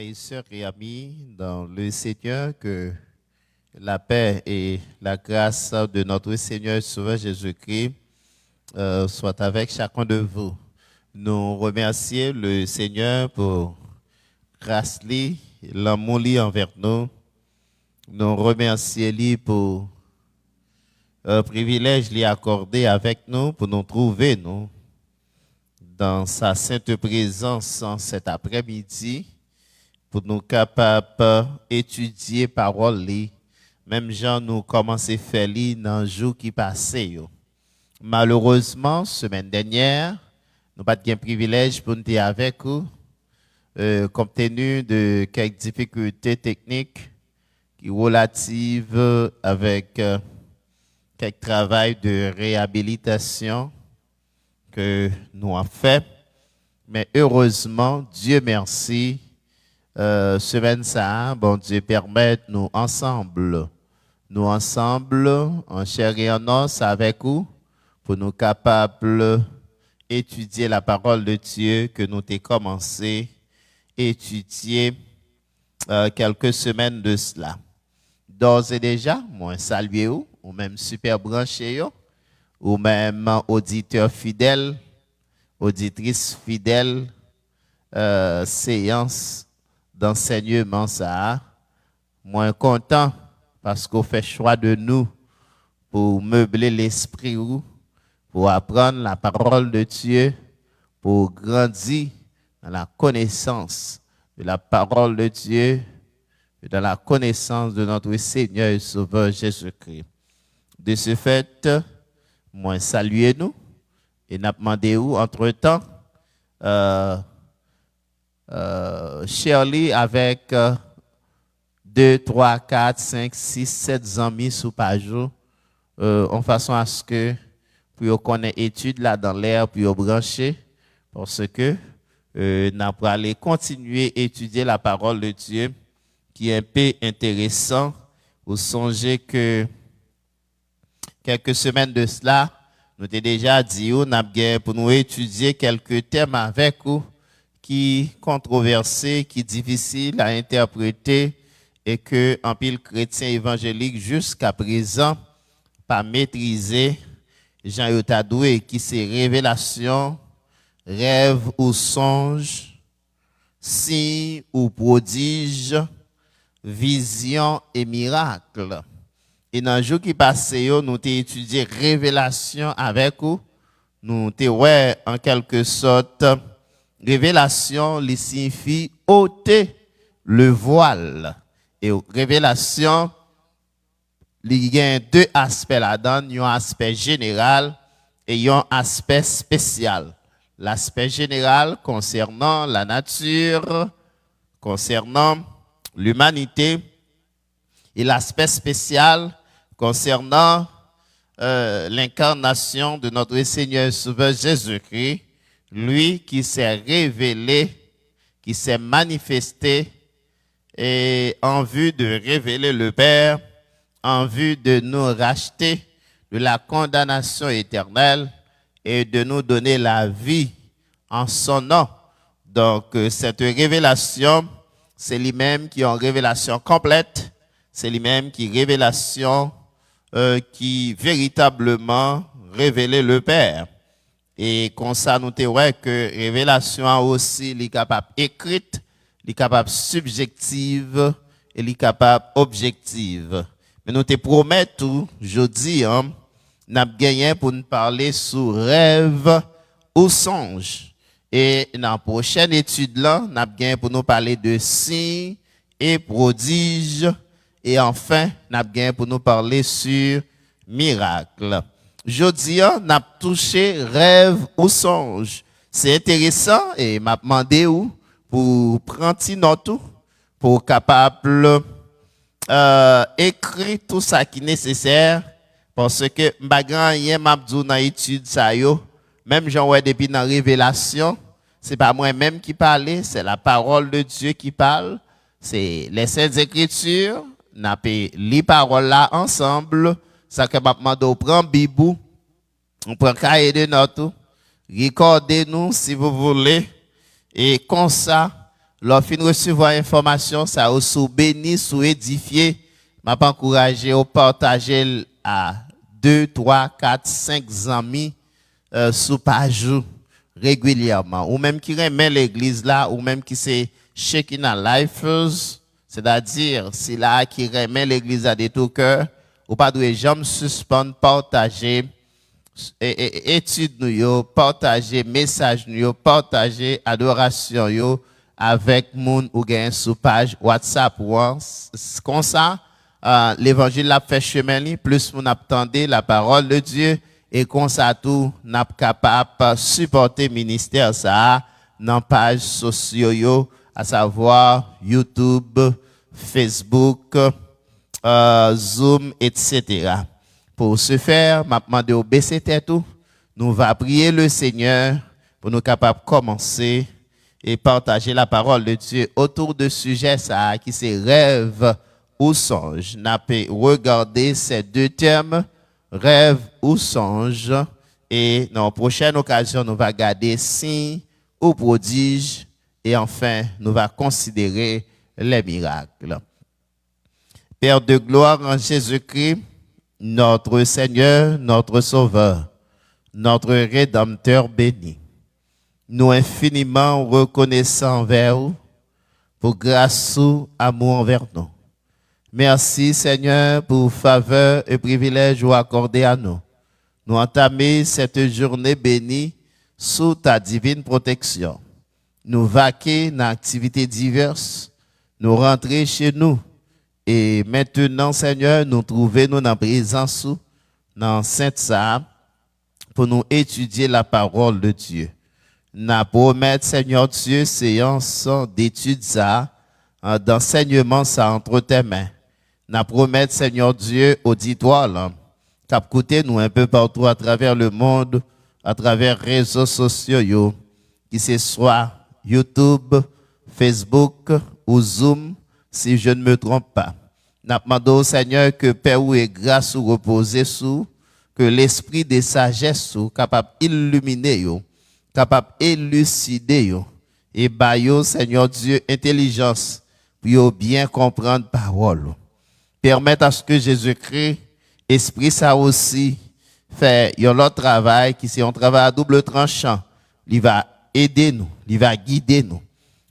frères et sœurs et amis dans le Seigneur, que la paix et la grâce de notre Seigneur et Sauveur Jésus-Christ soient avec chacun de vous. Nous remercions le Seigneur pour grâce li, l'amour li envers nous. Nous remercions lui pour privilège lui accordé avec nous pour nous trouver nous dans sa sainte présence en cet après-midi, pour nous capables d'étudier parole li. Même gens nous commençons à faire li dans le jour qui passait. Malheureusement, semaine dernière, nous n'avons pas de privilège pour nous être avec vous, compte tenu de quelques difficultés techniques qui sont relatives avec quelques travail de réhabilitation que nous avons fait. Mais heureusement, Dieu merci, semaine ça, bon Dieu permet nous ensemble, en chair et en os avec vous, pour nous capables d'étudier la parole de Dieu que nous avons commencé à étudier quelques semaines de cela. D'ores et déjà, moi saluez vous, ou même super branché, ou même auditeur fidèle, auditrice fidèle, séance d'enseignement ça. Moins content parce qu'on fait choix de nous pour meubler l'esprit ou pour apprendre la parole de Dieu, pour grandir dans la connaissance de la parole de Dieu et dans la connaissance de notre Seigneur et Sauveur Jésus-Christ. De ce fait, moi saluez nous et n'a demandé où entre-temps Shirley avec 2, 3, 4, 5, 6, 7 amis sous page en façon à ce que pour qu'on ait étude là dans l'air pour brancher parce que n'a pas aller continuer à étudier la parole de Dieu qui est un peu intéressant. Vous songez que quelques semaines de cela, nous avons déjà dit pour nous étudier quelques thèmes avec vous qui controversés, qui difficiles à interpréter et que en pile chrétien évangélique jusqu'à présent pas maîtriser. Jean Yotadoué qui c'est révélation, rêve ou songe, signe ou prodige, vision et miracle. Et dans le jour qui passait, nous avons étudié révélation avec vous. Nous avons en quelque sorte, révélation li signifie ôter le voile. Et révélation, il y a deux aspects là-dedans. Il y a un aspect général et il y a un aspect spécial. L'aspect général concernant la nature, concernant l'humanité, et l'aspect spécial concernant l'incarnation de notre Seigneur et Sauveur Jésus-Christ, lui qui s'est révélé, qui s'est manifesté et en vue de révéler le Père, en vue de nous racheter de la condamnation éternelle et de nous donner la vie en son nom. Donc cette révélation, c'est lui-même qui est en révélation complète, c'est lui-même qui révélation qui véritablement révélait le Père. Et comme ça, nous te ouais que révélation aussi est capable écrite, est capable subjective et est capable objective. Mais nous te promettons jeudi, nous avons gagné pour nous parler sur rêve ou songe. Et dans la prochaine étude là, nous avons gagné pour nous parler de signes et prodiges. Et enfin, nous avons gagné pour nous parler sur miracle. Jeudi, nous avons touché rêve ou songe. C'est intéressant et m'a demandé où pour prendre note pour capable écrire tout ça qui est nécessaire parce que m'bagran rien m'a dit dans étude ça yo, même Jean ouais depuis dans révélation, c'est pas moi même qui parle, c'est la parole de Dieu qui parle, c'est les saintes écritures, n'a pas les paroles là ensemble, ça que m'a demandé on prend Bible, on prend cahier de notes, recordez-nous si vous voulez et comme ça Lorsqu'il recevoir information, ça sous béni, sous édifié, m'a pas encouragé au partager à 2, 3, 4, 5 amis sous page régulièrement. Ou même qui remet l'église là, ou même qui c'est Shekinah Lifers, c'est-à-dire c'est là qui remet l'église à des tout cœur, ou pas de jamais suspendre, partager études nous partager message nous partager adoration yo avec moun ou gain sous page WhatsApp ou comme ça l'évangile l'a fait chemin li plus moun attendait la parole de Dieu et comme ça tout n'a capable supporter ministère ça dans page sociaux yo à savoir YouTube, Facebook, Zoom, etc. Pour ce faire, m'a demandé au baisser tête tout. Nous va prier le Seigneur pour nous capables de commencer et partager la parole de Dieu autour de sujets ça qui c'est rêve ou songe. N'a pas regarder ces deux termes, rêve ou songe, et dans la prochaine occasion nous va garder signe ou prodige et enfin nous va considérer les miracles. Père de gloire en Jésus-Christ, notre Seigneur, notre Sauveur, notre Rédempteur béni. Nous infiniment reconnaissants envers vous pour grâce ou amour envers nous. Merci Seigneur pour faveur et privilège vous accordé à nous. Nous entamer cette journée bénie sous ta divine protection. Nous vaquer dans activités diverses, nous rentrer chez nous. Et maintenant, Seigneur, nous trouvons nous dans présence dans Sainte Salle pour nous étudier la parole de Dieu. Nous promettons, Seigneur Dieu, séance d'études ça, d'enseignement ça entre tes mains. Nous promettons, Seigneur Dieu, auditoire là, cap côté nous un peu partout à travers le monde, à travers les réseaux sociaux, qui ce soit YouTube, Facebook ou Zoom, si je ne me trompe pas. Nous demandons au Seigneur que Père ou et grâce ou reposer sous, que l'esprit de sagesse soit capable d'illuminer, capable d'élucider, et bailler, Seigneur Dieu, intelligence pour bien comprendre la parole. Permettre à ce que Jésus-Christ, esprit ça aussi, fait un autre travail qui c'est un travail à double tranchant. Il va aider nous, il va guider nous.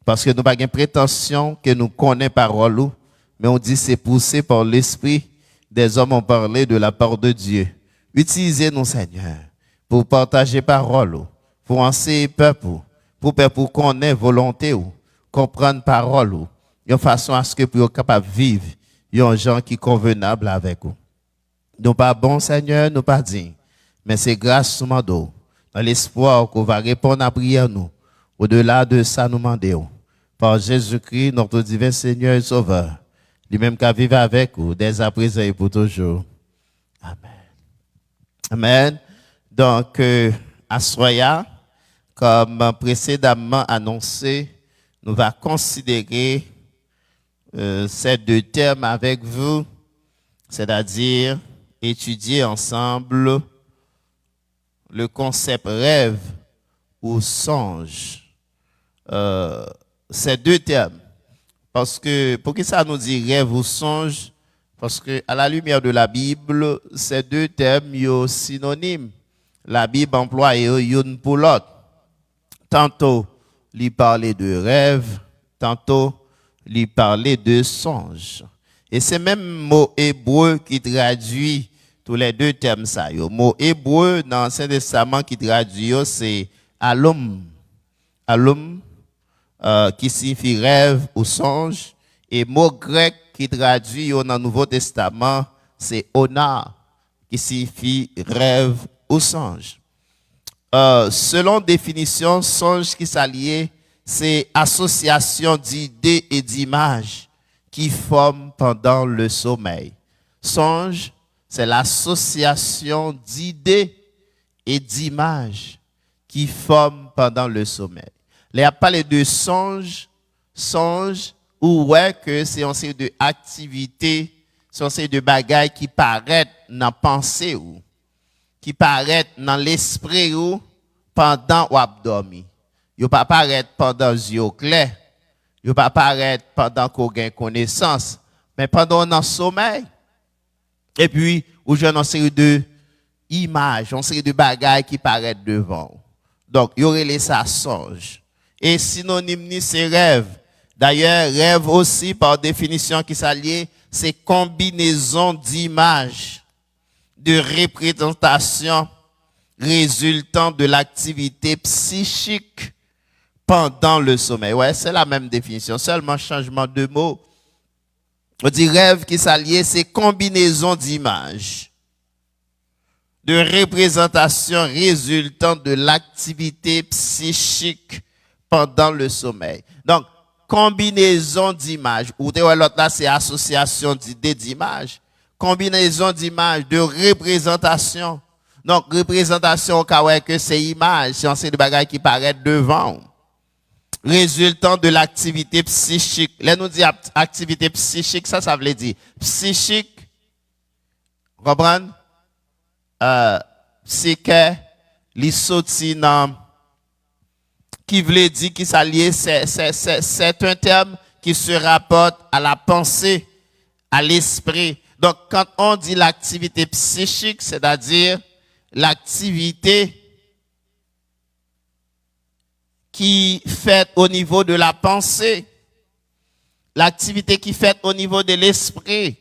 Parce que nous n'avons pas de prétention que nous connaissons la parole, mais on dit c'est poussé par l'esprit des hommes ont parlé de la part de Dieu. Utilisez-nous, Seigneur, pour partager la parole, pour enseigner peuple, pour connaître volonté, comprendre la parole, de façon à ce que pour capable de vivre, il y a un gens qui convenable avec vous. Nous pas bon, Seigneur, nous pas dignes, mais c'est grâce à nous, dans l'espoir qu'on va répondre à la prière nous. Au-delà de ça, nous demandons, par Jésus-Christ, notre divin Seigneur et Sauveur, lui-même qui vivre avec vous, dès à présent et pour toujours. Amen. Amen. Donc, à Soya, comme précédemment annoncé, nous allons considérer ces deux termes avec vous, c'est-à-dire étudier ensemble le concept rêve ou songe. Ces deux termes. Parce que, pour que ça nous dit rêve ou songe? Parce que, à la lumière de la Bible, ces deux termes sont synonymes. La Bible emploie une pour l'autre. Tantôt, il parlait de rêve, tantôt, il parlait de songe. Et c'est même mot hébreu qui traduit tous les deux termes ça. Le mot hébreu dans l'Ancien Testament qui traduit c'est alum. Alum, qui signifie rêve ou songe. Et mot grec qui traduit dans le Nouveau Testament, c'est ona, qui signifie rêve ou songe. Selon définition, songe qui s'allie, c'est association d'idées et d'images qui forment pendant le sommeil. Songe, c'est l'association d'idées et d'images qui forment pendant le sommeil. Là, il a parlé de songe, ou ouais que c'est un série de activités, c'est un série de bagailles qui paraissent dans la pensée ou qui paraissent dans l'esprit ou pendant ou abdomen. Yo pas paraître pendant yeux clair, Il pas paraître pendant qu'on gagne connaissance, mais pendant on en sommeil. Et puis, ou j'ai une série de images, une série de bagailles qui paraissent devant. Donc, il y aurait les ça songe. Et synonyme ni c'est rêve. D'ailleurs, rêve aussi, par définition qui s'allie, c'est combinaison d'images, de représentations résultant de l'activité psychique pendant le sommeil. Ouais, c'est la même définition, seulement changement de mots. On dit rêve qui s'allie, c'est combinaison d'images, de représentations résultant de l'activité psychique pendant le sommeil. Donc, combinaison d'images, ou l'autre là, c'est association d'idées d'images, combinaison d'images, de représentation. Donc, représentation, que c'est image, c'est un de bagages qui paraît devant. Résultant de l'activité psychique. Là, nous dit activité psychique, ça veut dire psychique, comprenez? Psyché, l'isotine, qui veut dire qui s'allie, c'est un terme qui se rapporte à la pensée, à l'esprit. Donc, quand on dit l'activité psychique, c'est-à-dire l'activité qui fait au niveau de la pensée, l'activité qui fait au niveau de l'esprit.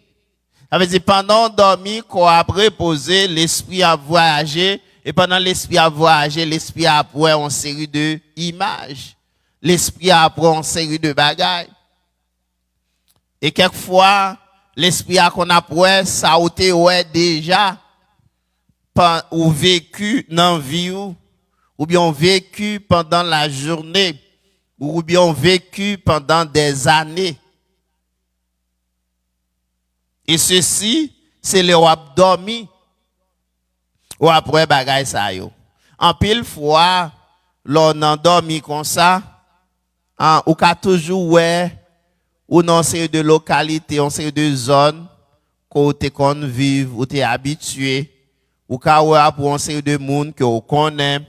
Ça veut dire, pendant dormir, qu'on a reposé, l'esprit a voyagé, et pendant l'esprit a voyagé, l'esprit a appris une série d'images. L'esprit a appris une série de bagages. Et quelquefois, l'esprit a qu'on a appris, ça a été déjà, ou vécu dans la vie, ou bien vécu pendant la journée, ou bien vécu pendant des années. Et ceci, c'est le wap dormi, ou après bagay sa yo. En pile fois, l'on a dormi comme ça, ou ka toujours ouais, ou non c'est de localité, on sait de zone, côté qu'on vive, ou t'es habitué, ou ka ouais pour on sait de monde que on connaît,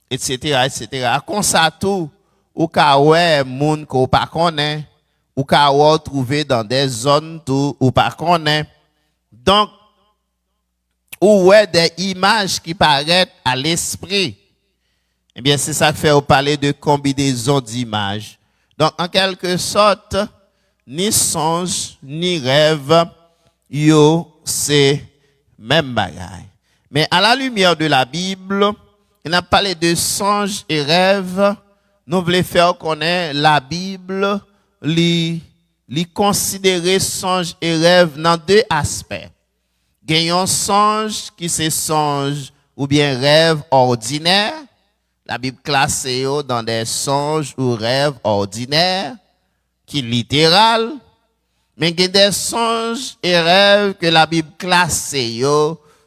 etc., etc. Comme ça tout, ou ka ouais monde qu'on pas connaît, ou ka ouais trouver dans des zones tout, ou pas connaît. Donc, ou ouais des images qui paraissent à l'esprit. Eh bien, c'est ça que fait au parler de combinaison d'images. Donc, en quelque sorte, ni songe, ni rêve, yo, c'est même bagaille. Mais à la lumière de la Bible, il a parlé de songe et rêve. Nous voulons faire connaître la Bible, li considérer songe et rêve dans deux aspects. Gagnons songe qui c'est songe ou bien rêve ordinaire. La Bible classe dans des songes ou rêves ordinaires qui littéral. Mais il y a des songes et rêves que la Bible classe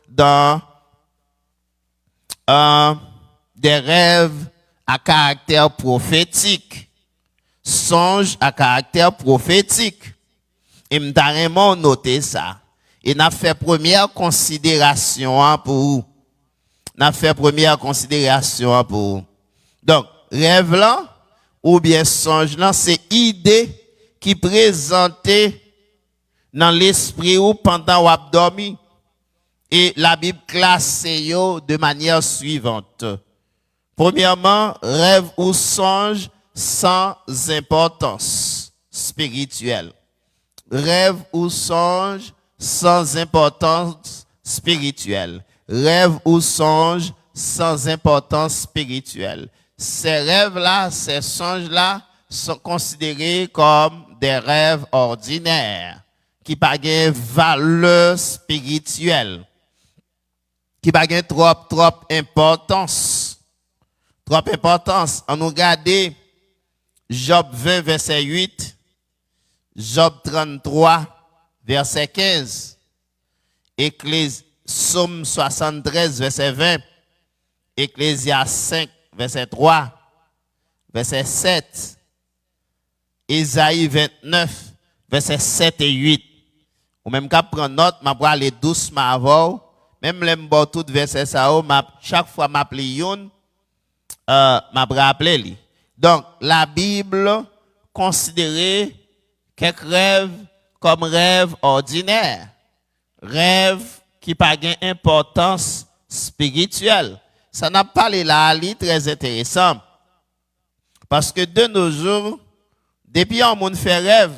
dans des rêves à caractère prophétique. Songes à caractère prophétique. Et m'ta noté ça. Et n'a fait première considération pour vous. N'a fait première considération pour vous. Donc, rêve là, ou bien songe là, c'est idée qui présentait dans l'esprit ou pendant ou dormi. Et la Bible classe de manière suivante. Premièrement, rêve ou songe sans importance spirituelle. Rêve ou songe sans importance spirituelle. Rêve ou songe sans importance spirituelle. Ces rêves-là, ces songes-là sont considérés comme des rêves ordinaires qui n'ont pas de valeur spirituelle, qui n'ont pas trop importance. Trop importance. On nous regarde Job 20, verset 8, Job 33, verset 15, Somme 73, verset 20, Ecclésias 5, verset 3, verset 7, Isaïe 29, verset 7 et 8. Ou même qu'à prendre note, m'a pour aller doucement avant, même les m'bon tout verset ça, chaque fois m'appeler yon, m'a rappeler li. Donc, la Bible considérer quelques rêves comme rêves ordinaires, rêves qui n'ont pas d'importance spirituelle. Ça n'a pas parlé là, très intéressant. Parce que de nos jours, depuis on monde fait rêve,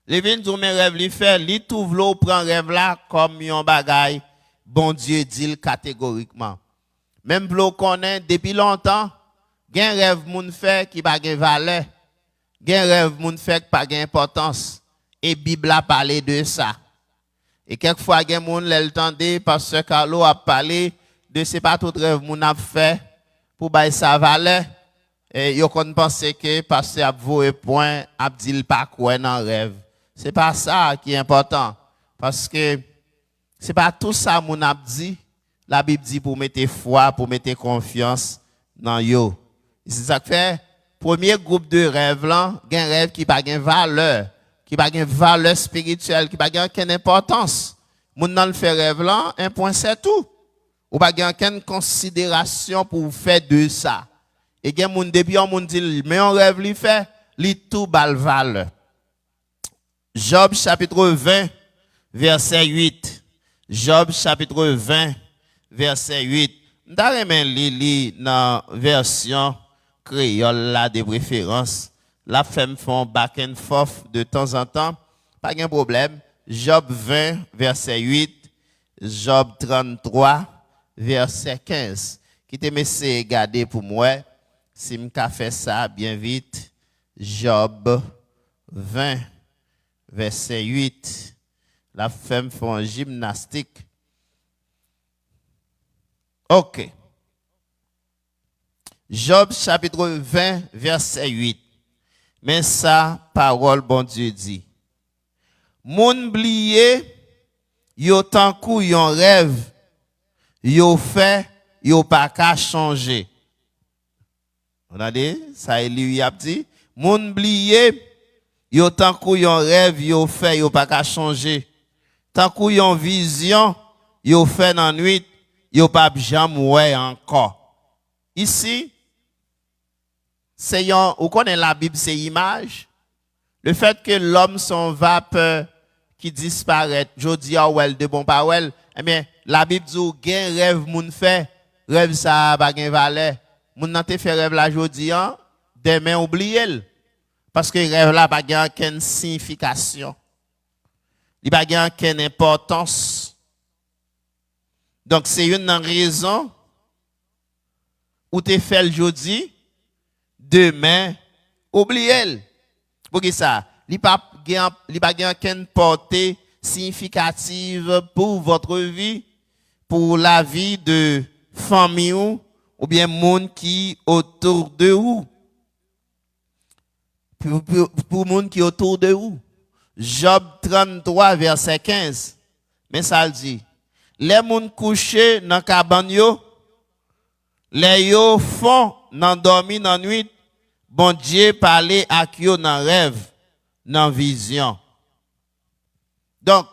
les vins du mes rêve li fait, li trouve l'eau prend rêve là comme un bagay, bon Dieu dit catégoriquement. Même l'eau connaît depuis longtemps, gen rêve moun fait qui pas gen valeur, gen rêve moun fait qui pas gen importance et Bible a parlé de ça. Et quelquefois gen moun l'entendait parce que Carlo a parlé de c'est pas tout rêve moun a fait pour bailler sa valeur. Et yo kon pense que parce que a voué point a dit pas quoi dans rêve. C'est pas ça qui est important parce que c'est pas tout ça moun a dit. La Bible dit pour mettre foi, pour mettre confiance dans yo. C'est ça que fait premier groupe de rêves là, gen rêve qui pas gen valeur, qui pas gen valeur spirituelle, qui pas gen aucune importance. Moun nan le fait rêve là, un point c'est tout. Ou pas gen aucune considération pour faire de ça. Et gen moun depuis on moun dit mais on rêve li fait, li tout bal valeur. Job chapitre 20 verset 8. Job chapitre 20 verset 8. M'ta remen li dans version créole là de préférence. La femme font back and forth de temps en temps, pas de problème. Job 20 verset 8, Job 33 verset 15. Qui te messe garder pour moi si m'ka fait ça bien vite. Job 20 verset 8. La femme font gymnastique. OK. Job chapitre 20 verset 8. Mais ça parole bon Dieu dit. Moun bliye yo tankou yon rêve yo fait yo pas ka changer. On a dit ça lui a dit moun bliye yo tankou yon rêve yo fait yo pas ka changer. Tankou yon vision yo fait dans nuit yo pas jamais ouais encore. Ici c'est on connaît la Bible c'est image. Le fait que l'homme son vapeur qui disparaît, jodi a wel de bon parole, eh bien la Bible dit gen rêve moun fait, rêve ça pas gen valeur. Moun nan te fait rêve la jodi an, demain oublié parce que rêve là pas gen aucune signification. Il pas gen aucune importance. Donc c'est une raison où te fait le jodi, demain oublié. Pour qui ça? Il pas aucune portée significative pour votre vie, pour la vie de famille ou bien monde qui autour de vous. Pour monde qui autour de vous. Job 33 verset 15. Mais ça le dit. Les moun couché dans cabane yo, les yo font nan dormi nan nuit. Bon Dieu parlait à yo dans rêve, dans vision. Donc,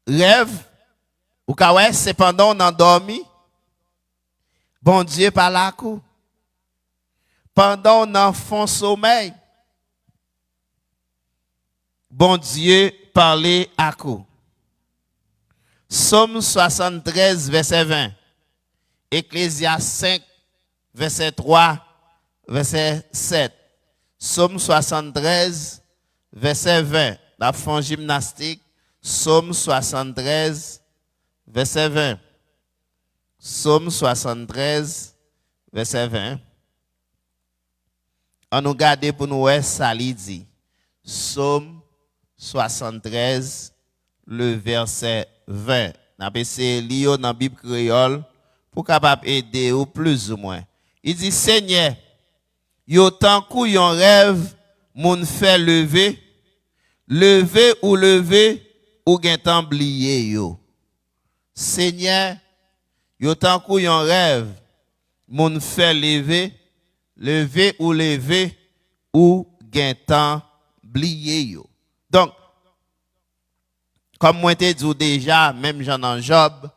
rêve, ou kawè, c'est pendant on endormi, bon Dieu parle à vous. Pendant on en fond sommeil, bon Dieu parlait à vous. Somme 73, verset 20. Ecclésias 5, verset 3, verset 7. Somme 73, verset 20. La fond gymnastique. Somme 73, verset 20. Somme 73, verset 20. On nous garde pour nous ça li dit. Somme 73, le verset 20. N'a pas essayé lire dans la Bible créole pour capable aider ou plus ou moins. Il dit Seigneur, yo tankou yon rêve moun fait lever ou gen tan bliye yo. Seigneur, yo tankou yon rêve moun fait lever ou gen tan bliye yo. Donc comme moi te dit déjà même Jean dans Job,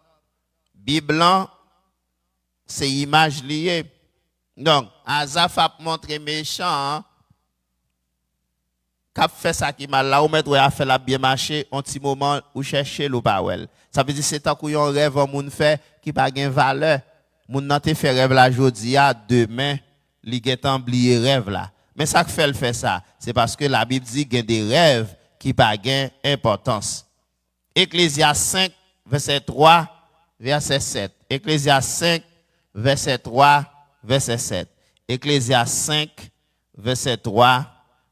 Bible c'est image liée. Donc, Azaf a montré méchant, qu'a fait ça qui mal là, ou mettre a fait la bien marcher, un petit moment ou chercher le pawel. Ça veut dire c'est tant qu'on un rêve moun fait qui pas gain valeur. Moun nan te fait rêve la jodi a demain, li gen oublié rêve là. Mais ça que fait le fait ça, c'est parce que la Bible dit qu'il y a des rêves qui pas gain importance. Ecclésias 5 verset 3 verset 7. Ecclésias 5 verset 3 verset 7. Ecclésias 5 verset 3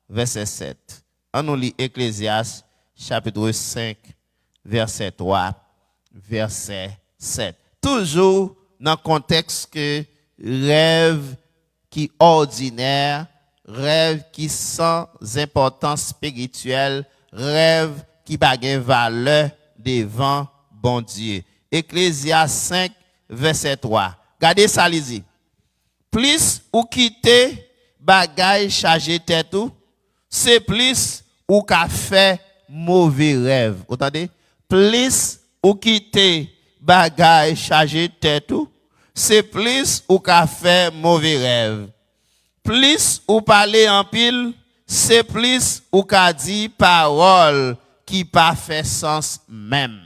verset 7. On nous lit Ecclésias chapitre 5 verset 3 verset 7. Toujours dans le contexte que rêve qui ordinaire, rêve qui sans importance spirituelle, rêve qui n'a pas valeur devant bon Dieu. Ecclésias 5 verset 3. Regardez ça, lisez. Plus ou quitter bagay chargé tête ou, c'est plus ou qu'a fait mauvais rêve. Vous entendez? Plus ou quitter bagay chargé tête ou, c'est plus ou qu'a fait mauvais rêve. Plus ou parler en pile, c'est plus ou qu'a dit parole qui pas fait sens même.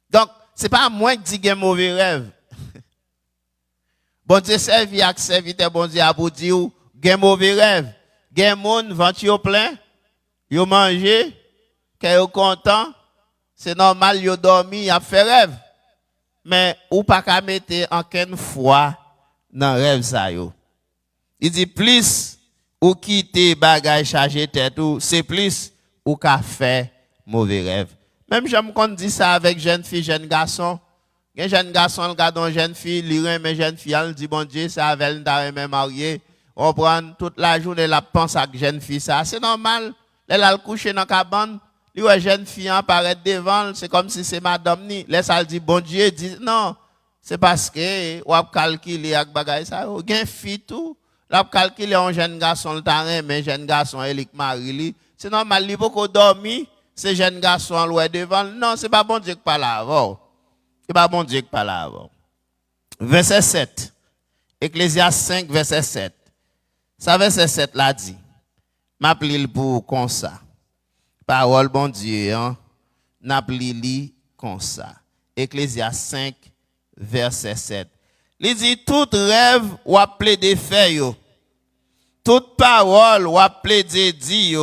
Donc, c'est pas moi qui dis un mauvais rêve. Bon Dieu servi ak serviteur bon Dieu a pour dire gen mauvais rêve. Gen moun ventre yo plein, yo manger, que yo content, c'est normal yo dormi, a fait rêve. Mais ou pas ka mettre en ken fois dans rêve ça yo. Il dit plus ou quitter bagage chargé tête ou c'est plus ou ka fait mauvais rêve. Même j'aime qu'on dit ça avec jeune fille, jeune garçon. Un jeune garçon regarde une jeune fille, il remet une jeune fille, il dit bon Dieu, ça avec elle t'a marié. On prend toute la journée la pense à jeune fille ça, c'est normal. Elle a couché dans la cabane, lui une jeune fille apparaît devant, c'est comme si c'est madame ni. Laisse elle dit bon Dieu, dit non, c'est parce que on a calculé avec bagay ça, on gain fille tout. Là calculer un jeune garçon le terrain, mais jeune garçon il marie, c'est normal, il beaucoup dormi, c'est jeune garçon loin devant. Non, c'est pas bon Dieu qui parle avant. C'est pas bon Dieu qui parle avant. Verset 7. Ecclésias 5, verset 7. Ça, verset 7 là dit. M'appelez pour comme ça. Parole bon Dieu, hein. N'appelez comme ça. Ecclésias 5, verset 7. Il dit, tout rêve ou appelé des faits, toute parole ou appelé des dits,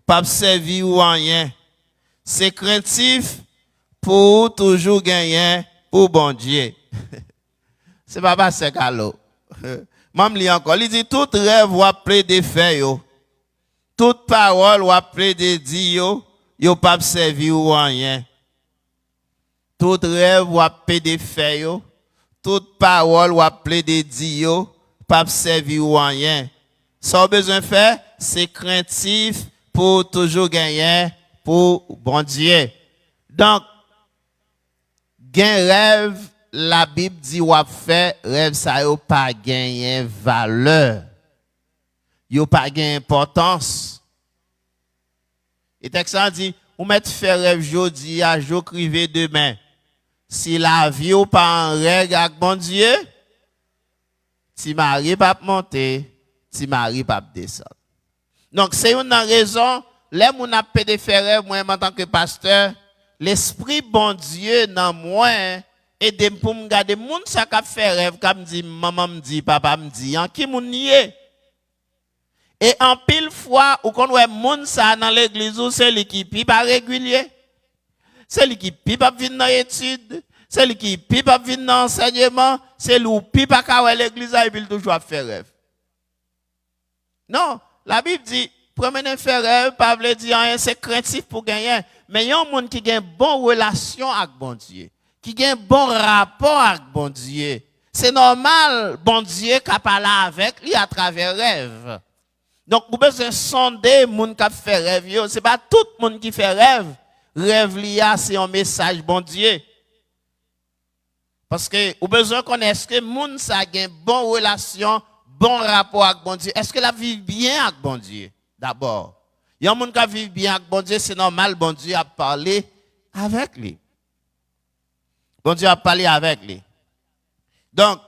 pas servir ou rien. C'est craintif pour toujours gagner pour bon Dieu. C'est pas passé calo. Même li encore, il dit tout rêve ou appelé des faits toute parole ou appelé des dits yo pas servir ou rien. Tout rêve ou appelé des faits toute parole ou appelé des dits pas servir ou rien. Ça besoin faire, c'est craintif pour toujours gagner pour bon Dieu. Donc gain rêve, la Bible dit ou a fait rêve ça yo pas gagner valeur. Yo pas gagner importance. Et texte dit ou mettre faire rêve jodi à jour crivé demain. Si la vie ou pas en règle avec bon Dieu, si mari pas monter, si mari pas descendre. Donc c'est une raison les moun a pédé faire rêve moi en tant que pasteur. L'esprit bon Dieu dans moi aide pour me garder moun ça qu'a fait rêve comme dit maman me dit papa me dit en qui moun nié et en pile fois ou qu'on ouais moun ça dans l'église ou c'est l'équipe pas régulier c'est l'équipe pas venir dans étude c'est l'équipe pas venir dans enseignement c'est lui pas ka l'église et puis toujours faire rêve. Non, la Bible dit promener faire rêve pas veut dire rien c'est craintif pour gagner. Mais il y a un monde qui a une bonne relation avec bon Dieu, qui a un bon rapport avec bon Dieu. C'est normal, bon Dieu qui parle avec lui à travers rêve. Donc, vous besoin sonder les gens qui fait rêve. Ce n'est pas tout le monde qui fait rêve. Rêve, c'est un message bon Dieu. Parce que vous besoin connaître que les gens qui a une bonne relation, bon rapport avec bon Dieu. Est-ce que la vie bien avec bon Dieu? D'abord. Il y a des gens qui vivent bien avec bon Dieu, c'est normal, bon Dieu a parlé avec lui. Bon Dieu a parlé avec lui. Donc,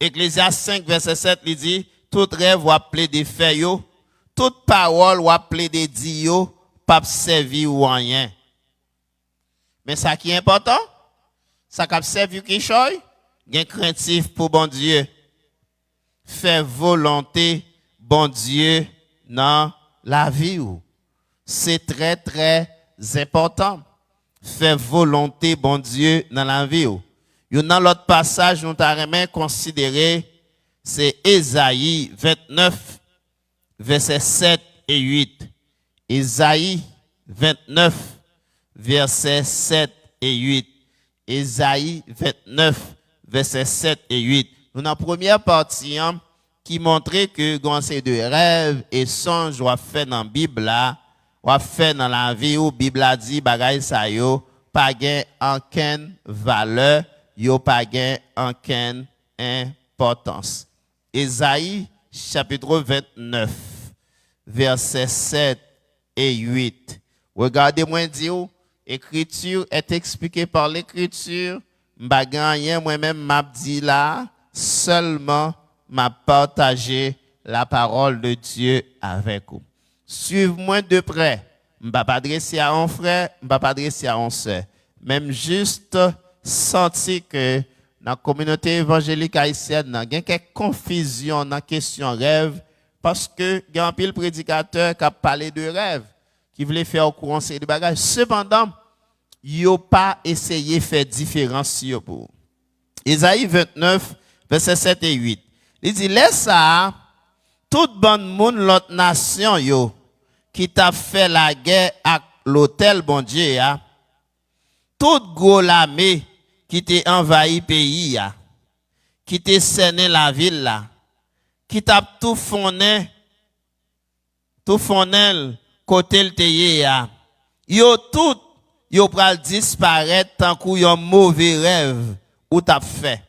Ecclésiaste 5, verset 7, il dit, toute rêve ou appelé des faits, toute parole ou appelé des dieux, pas servir ou rien. Mais ça qui est important, ça qui a servi quelque chose, gain craintif pour bon Dieu. Faire volonté, bon Dieu, dans la vie. C'est très, très important. Faire volonté, bon Dieu, dans la vie. Dans l'autre passage, nous avons considéré, c'est Ésaïe 29, versets 7 et 8. Ésaïe 29, versets 7 et 8. Ésaïe 29, versets 7 et 8. Nous, dans la première partie, qui montrait que quand c'est de rêves et songes, on fait dans la Bible, on fait dans la vie où la Bible a dit, bagay sa yo, pas gain aucune valeur, yo pas gain aucune importance. Ésaïe, chapitre 29, versets 7 et 8. Regardez-moi dire, écriture est expliquée par l'écriture, m'bagayen moi-même m'a dit là, seulement m'a partagé la parole de Dieu avec vous. Suivez-moi de près. Je ne vais pas adresser à un frère, je ne vais pas adresser à un soeur. Même juste sentir que dans la communauté évangélique haïtienne, il y a quelques confusions dans la question rêve, parce que il y a un pile prédicateur qui a parlé de rêve, qui voulait faire au courant ces bagages. Cependant, il n'a pas essayé de faire différence pour. Ésaïe 29, versets 7 et 8. Il dit, laisse ça, toute bonne monde, l'autre nation, qui t'a fait la guerre avec l'hôtel, bon Dieu, toute gros l'armée qui t'a envahi le pays, qui t'a cerné la ville, là, qui t'a tout fondé, côté le teye, yo tout, yo pral disparaître tant qu'on yon mauvais rêve ou t'a fait.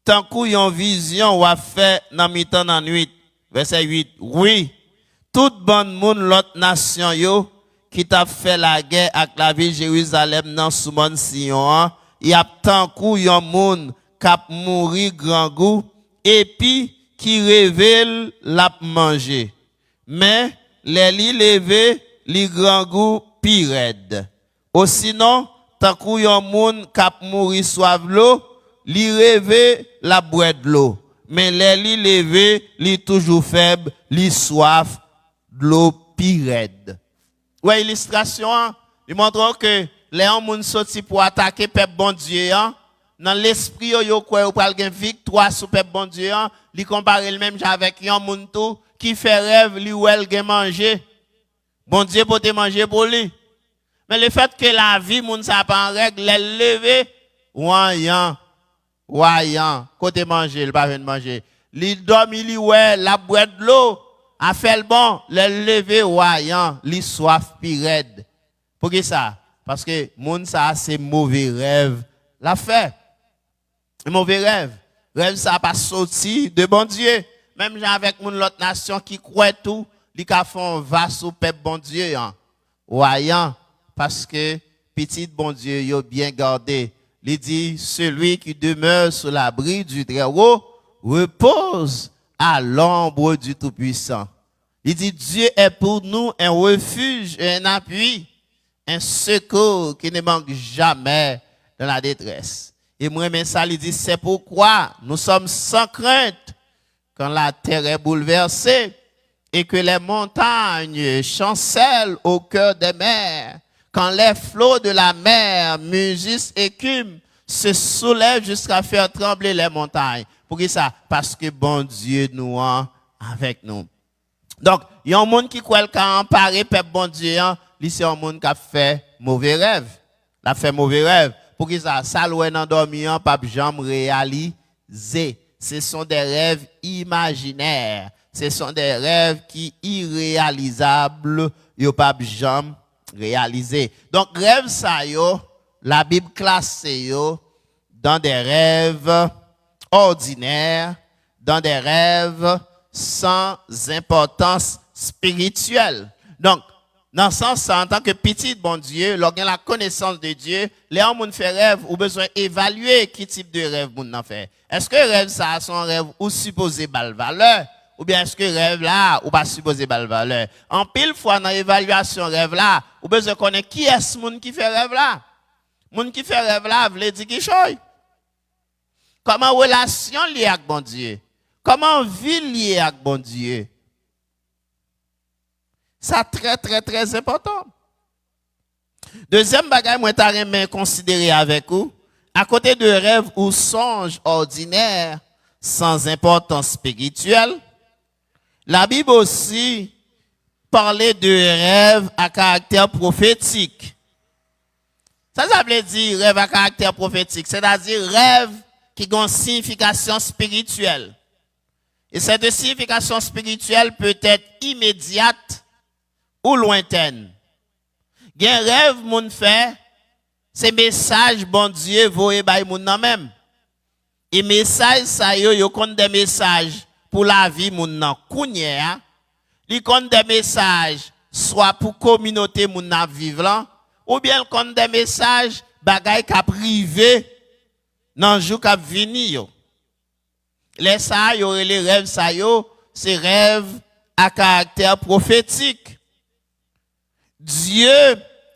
Tant qu'on yon vision ou a fait dans mi-temps dans nuit. Verset 8. Oui, toute bonne monde l'autre nation yo qui t'a fait la guerre avec la ville Jérusalem dans Soumon Sion, y a tant qu'on yon monde k'ap mouri grand goût et puis qui révèle la manger. Mais les li levé li grand goût pi raide. Ou sinon, tant qu'on yon monde k'ap mouri soif l'eau, li rêve la boire de l'eau. Mais les li levé, li toujours faible, li soif de l'eau pi raide. Ouais, illustration, il montre que les gens sorti pour attaquer peuple bon Dieu, dans l'esprit yo quoi ou pral gen victoire sur peuple bon Dieu, li compare le même avec yon moun tout qui fait rêve li ou elle gen manger. Bon Dieu pour te manger pour lui. Mais le fait que la vie moun sa pas en règle, les lever voyant côté manger, il pas venir manger. Li dormi li ouais, la boire de l'eau, a fait le bon, les lever voyant, li soif pi raide. Pour qui ça? Parce que moun ça c'est mauvais rêve la fait. Mauvais rêve. Rêve ça pas sorti de bon Dieu. Même avec moun l'autre nation qui croit tout, li ka font va sous peuple bon Dieu voyant parce que petit bon Dieu yo bien gardé. Il dit celui qui demeure sous l'abri du Très-Haut repose à l'ombre du Tout-Puissant. Il dit Dieu est pour nous un refuge et un appui, un secours qui ne manque jamais dans la détresse. Et moi, mais ça, il dit c'est pourquoi nous sommes sans crainte quand la terre est bouleversée et que les montagnes chancellent au cœur des mers. Quand les flots de la mer, mugissent, écument, se soulèvent jusqu'à faire trembler les montagnes. Pour qui ça? Parce que bon Dieu nous a avec nous. Donc, il y a un monde qui croit qu'il a emparé peuple bon Dieu, c'est un monde qui a fait mauvais rêve. Il a fait mauvais rêve. Pour qui ça? Ça loin dans dormir, pas jamais réalisé. Ce sont des rêves imaginaires. Ce sont des rêves qui irréalisables, yo pas jamais réalisé. Donc, rêve ça yo, la Bible classe yo dans des rêves ordinaires, dans des rêves sans importance spirituelle. Donc, Dans ce sens, en tant que petit bon Dieu, lorsqu'on a la connaissance de Dieu, les gens fait rêve, ou besoin d'évaluer qui type de rêve moun fait. Est-ce que rêve ça son rêve ou supposé bal valeur ou bien est-ce que rêve là ou pas supposé bal valeur? En pile fois dans l'évaluation rêve là, ou besoin connaître qui est ce moun qui fait rêve là. Moun qui fait rêve là veut dire qui choy. Comment relation liée avec bon Dieu? Comment vie liée avec bon Dieu? Ça très très très important. Deuxième bagage moi t'a remen considérer avec vous, à côté de rêves ou songes ordinaires sans importance spirituelle, la Bible aussi parlait de rêves à caractère prophétique. Ça veut dire rêve à caractère prophétique, c'est-à-dire rêve qui a une signification spirituelle. Et cette signification spirituelle peut être immédiate ou lointaine. Gen rêve moun fait, c'est message bon Dieu voye bay moun nan même. Et message ça yo compte des messages pour la vie moun nan kounye, li compte des messages soit pour communauté moun nan vivre là, ou bien compte des messages bagay ka privé nan jou ka vini yo. Les ça yo les rêves ça yo, c'est rêves à caractère prophétique. Dieu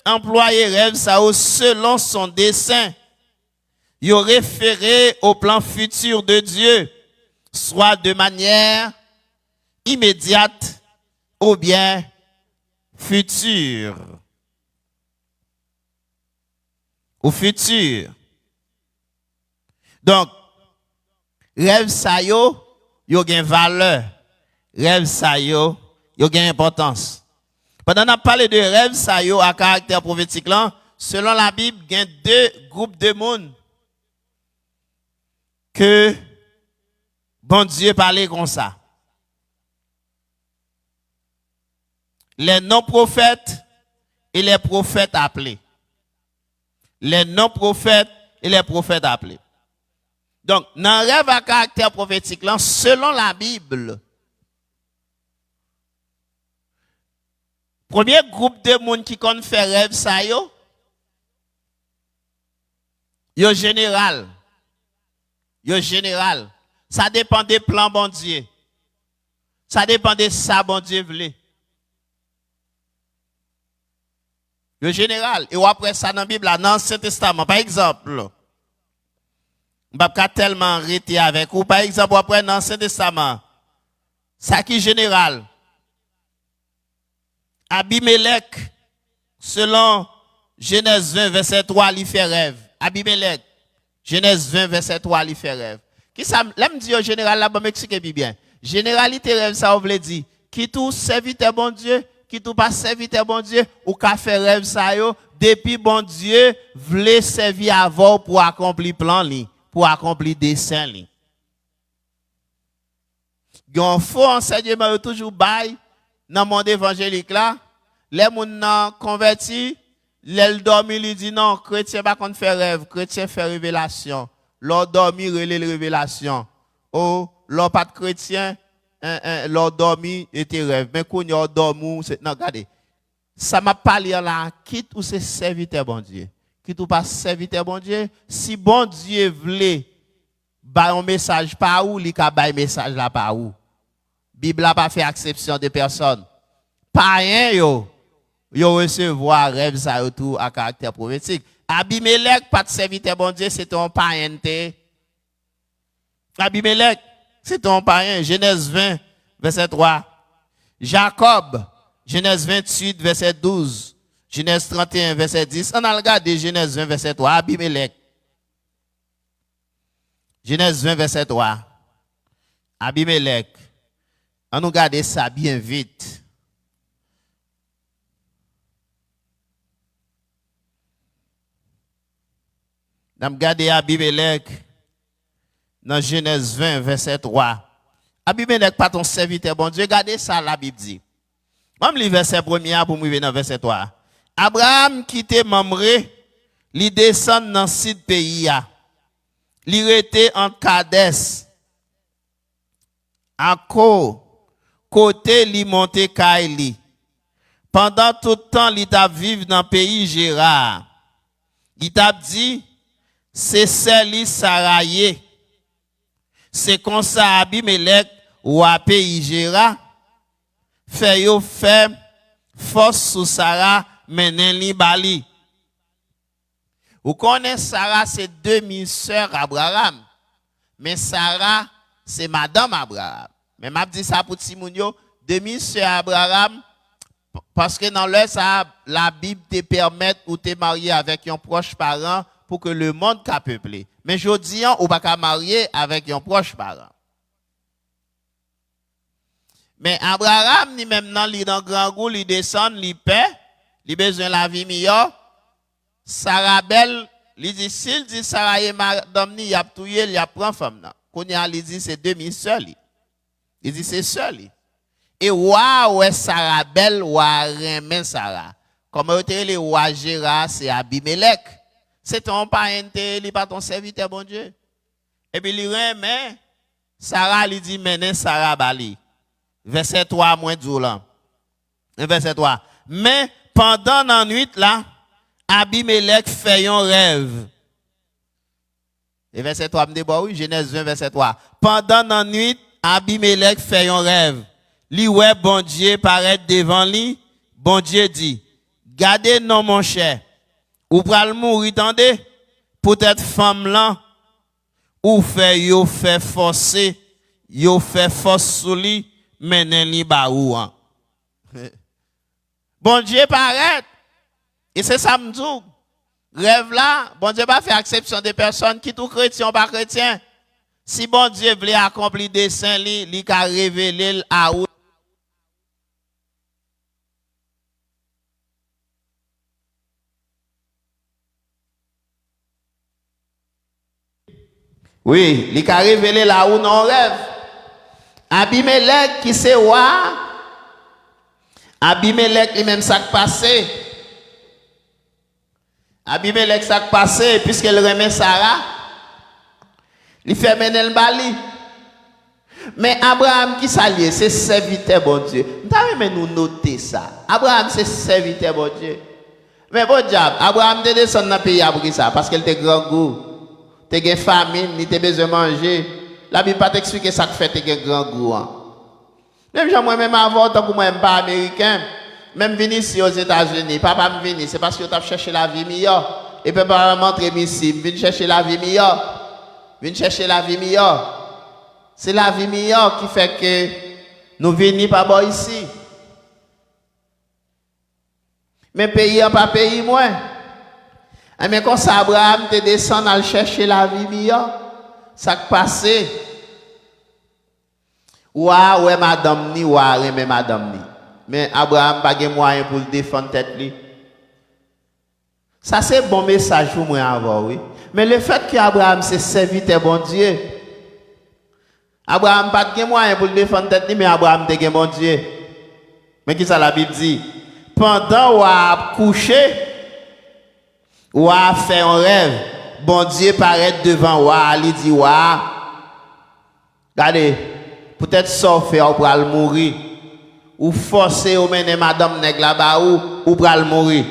employait rêve ça selon son dessein. Il référé au plan futur de Dieu, soit de manière immédiate ou bien future. Au futur. Donc, rêve ça yo gain valeur. Rêve ça yo gain importance. Pendant qu'on a parlé de rêve ça yo à caractère prophétique là, selon la Bible, il y a deux groupes de monde que bon Dieu parlait comme ça. Les non-prophètes et les prophètes appelés. Les non-prophètes et les prophètes appelés. Donc, dans le rêve à caractère prophétique là, selon la Bible, premier groupe de monde qui connaît faire rêve ça yo général. Yo général. Ça dépend des plans bon Dieu. Ça dépend de ça bon Dieu voulait. Yo général. Et après ça dans la Bible, dans l'Ancien Testament, par exemple, on va pas tellement arrêter avec ou par exemple après dans l'Ancien Testament, ça qui est général. Abimelech, selon Genèse 20, verset 3, il fait rêve. Abimelech, Genèse 20, verset 3, il fait rêve. Qui ça, là me dit au général, là, m'explique bien. Généralité rêve, ça, on veut dire, qui tout serviteur bon Dieu, qui tout pas serviteur bon Dieu, ou qu'a fait rêve, ça, yo, depuis bon Dieu, voulait servir avant pour accomplir plan, li, pour accomplir dessein, li. Yon faux enseignement, toujours bail, dans le monde évangélique là, les gens convertis, les dormi, ils disent non, chrétien pas qu'on fait rêve, chrétien fait révélation. Leur dormi, relève révélation. Oh, leur pas de chrétien, leur dormi était rêve. Mais quand ils dormi, c'est non, regardez. Ça m'a parlé là, quitte ou c'est serviteur bon Dieu. Quitte ou pas serviteur bon Dieu, si bon Dieu voulait ba un message par où, il ka ba un message là par où. Bible n'a pas fait exception de personne. Païen yo recevoir rêve ça autour à caractère prophétique. Abimelech pas de serviteur bon Dieu, c'est ton païen. Abimelech, c'est ton païen. Genèse 20 verset 3. Jacob, Genèse 28 verset 12. Genèse 31 verset 10. On a regardé Genèse 20 verset 3. Abimelech. Genèse 20 verset 3. Abimelech. On nous garde ça bien vite. Nous regardons Abimelech dans Genèse 20, verset 3. Abimelech, pas ton serviteur, bon Dieu, regardez ça, la Bible dit. Même le verset premier pour me dans verset 3. Abraham quitte Mamré, il descend dans le sud pays. Il était en Kades. Encore, côté li monte Kaili. Pendant tout le temps, il t'a vivre dans le pays Gérard. Il t'a dit, c'est celle Saraye. C'est comme ça Abimelech ou à pays Gérard. Fait yo fait force sous Sarah menen li bali. Vous connaissez Sarah, c'est demi-sœur Abraham. Mais Sarah, c'est madame Abraham. Mais m'a dit ça pour Timounio, demi-sœur Abraham, parce que dans le ça, la Bible te permet ou te marier avec un proche parent pour que le monde soit peuplé. Mais je dis, on ne pas marier avec un proche parent. Mais Abraham, ni même dans le grand goût, il descend, il paie, il besoin de la vie meilleure. Sarah belle, il dit, s'il dit Sarah et madame, il a tué, il a pris femme. Quand il dit, c'est demi-seul. Il dit, c'est seul. Et waouh, Sarah belle, waouh, remen Sarah. Comme on dit, le roi Gérard, c'est Abimelech. C'est ton parent, il n'est pas ton serviteur, bon Dieu. Et puis, il remet, Sarah, il dit, maintenant, Sarah bali. Verset 3, moins 12 là. Verset 3. Mais pendant la nuit là, Abimelech fait un rêve. Et verset 3, me dit, oui, Genèse 20, verset 3. Pendant la nuit, Abimelech fait un rêve. Li ouais, bon Dieu paraît devant lui. Bon Dieu dit, gardez non mon cher. Ou pral mourir, tendez. Peut-être femme là, ou fait forcer, yo fait force sous lui. Menen li ba ou an. Bon Dieu paraît. Et c'est ça m'dou. Rêve là, bon Dieu pas faire exception des personnes qui tout chrétien ou pas chrétien. Si bon Dieu voulait accomplir des saints, li ka révéler à ou. Oui, li ka révéler là où non rêve. Abimelech qui c'est roi. Abimelech lui-même ça qui passé. Abimelech ça qui passé puisqu'elle remet Sarah. Il fait mener le bali. Mais Abraham qui s'allie, c'est serviteur bon Dieu. Nous noter ça. Abraham c'est serviteur bon Dieu. Mais bon diable, Abraham te descend dans le pays après ça parce qu'elle était grand goût. Tu as famine, il t'a besoin de manger. La Bible pas t'expliquer ça que fait que grand goût. Même moi-même avant, tant que moi même pas américain, même venir ici aux États-Unis, papa me venir, c'est parce que tu as cherché la vie meilleure. Et papa m'a montré ici, viens chercher la vie meilleure. Viens chercher la vie meilleure. C'est la vie meilleure qui fait que nous venons pas bon ici. Mais pays en pas pays moins. Mais quand ça Abraham te descend à chercher la vie meilleure, ça qui passe. Ouais madame ni ouais mais madame ni. Mais Abraham pas de moyen pour le défendre tête lui. Ça c'est bon message pour moi avoir oui. Mais le fait que Abraham c'est serviteur bon Dieu. Abraham pas de moyen pour le défendre tête lui mais Abraham te bon Dieu. Mais qui ça la Bible dit? Pendant ou a couché ou a fait un rêve, bon Dieu paraît devant ou il dit wa. Regardez, peut-être sauver ou pral mourir ou forcer ou mener madame nèg là-bas ou pral mourir.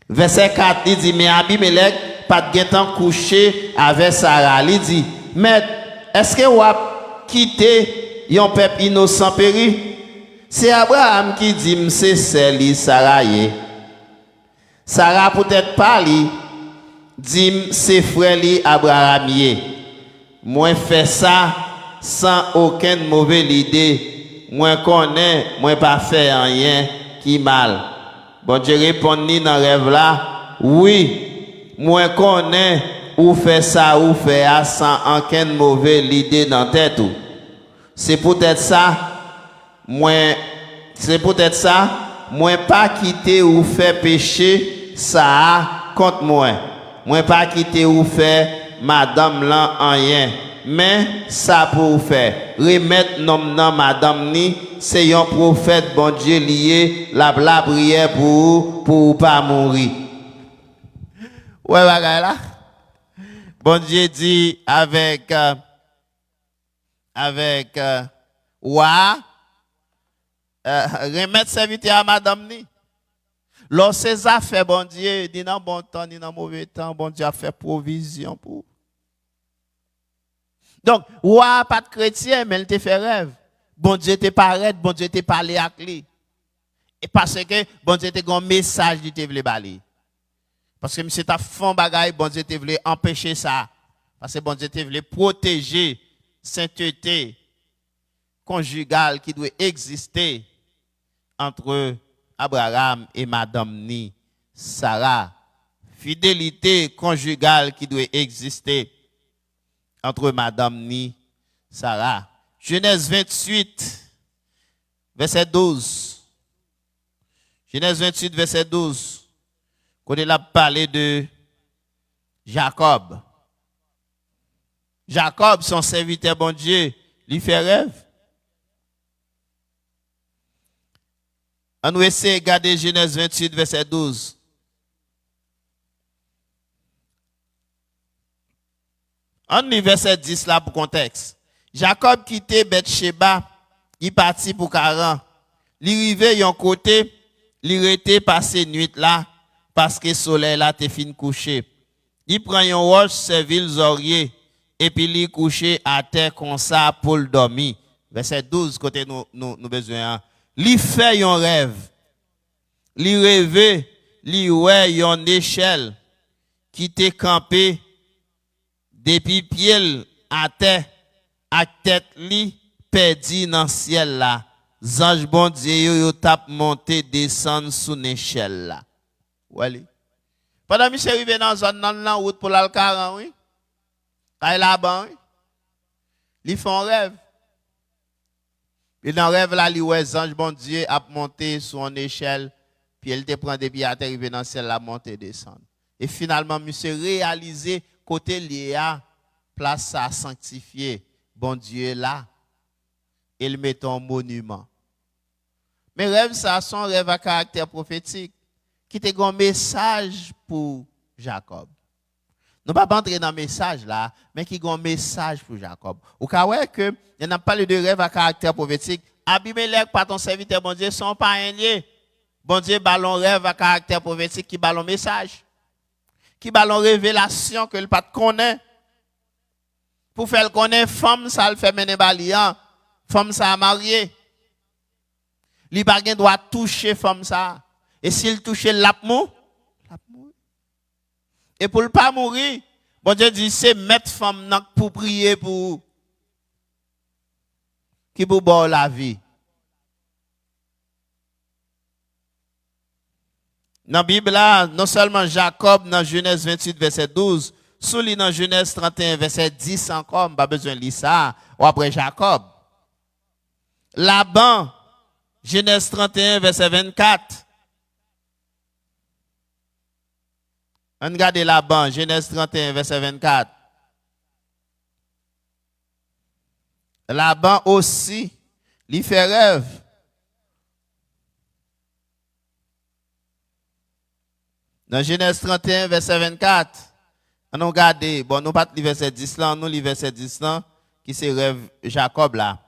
Verset 4, il dit, mais Abimelech pas de temps couché avec Sarah. Il dit, mais est-ce que vous avez quitté un peuple innocent péri? C'est Abraham qui dit, c'est celle Sarah. Sarah peut-être pas li, dit, c'est frère Abraham. Moi fais ça sans aucune mauvaise idée. Moi connais, moi pas fait rien qui mal. Bon Dieu répond ni dans rêve là, oui, moi connais ou fait ça ou fait ça sans aucune mauvaise idée dans tête ou. C'est peut-être ça, moi pas quitter ou faire péché ça contre moi. Moi pas quitter ou faire madame là en rien. Mais ça pour faire remettre nom nan madame ni c'est un prophète bon Dieu lié la prière pour pas mourir. Ouais bagay là. Bon Dieu dit avec avec Wa, remettre serviteur à madame ni. Lorsque ces affaires, bon Dieu, ni dans bon temps, ni dans mauvais temps, bon Dieu a fait provision pour. Donc, Wa pas de chrétien, mais il te fait rêve. Bon Dieu te paraît, bon Dieu te parlé avec lui. Et parce que bon Dieu te un message qui te voulait balayer. Parce que monsieur t'a fait bagaille, bon Dieu te voulait empêcher ça. Parce que bon Dieu te voulait protéger sainteté conjugale qui doit exister entre Abraham et Madame ni Sarah. Fidélité conjugale qui doit exister entre Madame ni Sarah. Genèse 28, verset 12. Genèse 28, verset 12. Quand il a parlé de Jacob. Jacob, son serviteur bon Dieu, lui fait rêve. On va essayer de regarder Genèse 28, verset 12. On lit verset 10 là pour contexte. Jacob quittait Beth-Sheba, il partit pour Caran. Il arrivait yon côté, il était passé nuit là parce que le soleil là était fin couché. Il prend yon roche servil zorier et puis il couché à terre comme ça pour le dormir. Verset 12 côté nous besoin. Il fait yon rêve. Il rêvait, il ouais yon échelle qui était campé depuis pied à terre, à tête li perdu dans le ciel là. Zange bon Dieu yo tap monter descendre sous l'échelle là. Wali. Pendant que je suis arrivé dans zone dans la route pour l'Alcaran, oui. Quand là-bas, oui. Ils font rêve. Et dans le rêve là, il ouais zange bon Dieu a monté sur une échelle, puis il te prend des pieds à terre, arrivé dans le ciel là, monter descendre. Et finalement, monsieur réalisé côté lié à place à sanctifier, bon Dieu là, il met un monument. Mais rêve ça, son rêve à caractère prophétique, qui te un message pour Jacob. Nous ne pouvons pas entrer dans le message là, mais qui a un message pour Jacob. Ou quand ouais que, il n'y a pas de rêve à caractère prophétique, Abimelech par ton serviteur, bon Dieu, sont pas un lié. Bon Dieu, ballon rêve à caractère prophétique qui ballon message. Qui ballon révélation que le pas connaît. Pour faire connaître femme, ça le fait mener balian. Femme ça a marié. Li baguen doit toucher femme ça. Et s'il touche l'apmou, et pour ne pas mourir, bon Dieu dit c'est mettre femme pour prier pour qui pour boire la vie. Dans la Bible là, non seulement Jacob dans Genèse 28 verset 12, sous dans Genèse 31 verset 10 encore, pas besoin de lire ça, ou après Jacob. Laban, Genèse 31 verset 24. On regarde Laban, Genèse 31 verset 24. Laban aussi, il fait rêve. Dans Genèse 31, verset 24, on regarde, bon, nous pas le verset 10 là, nous le verset 10 là, qui se rêve Jacob là.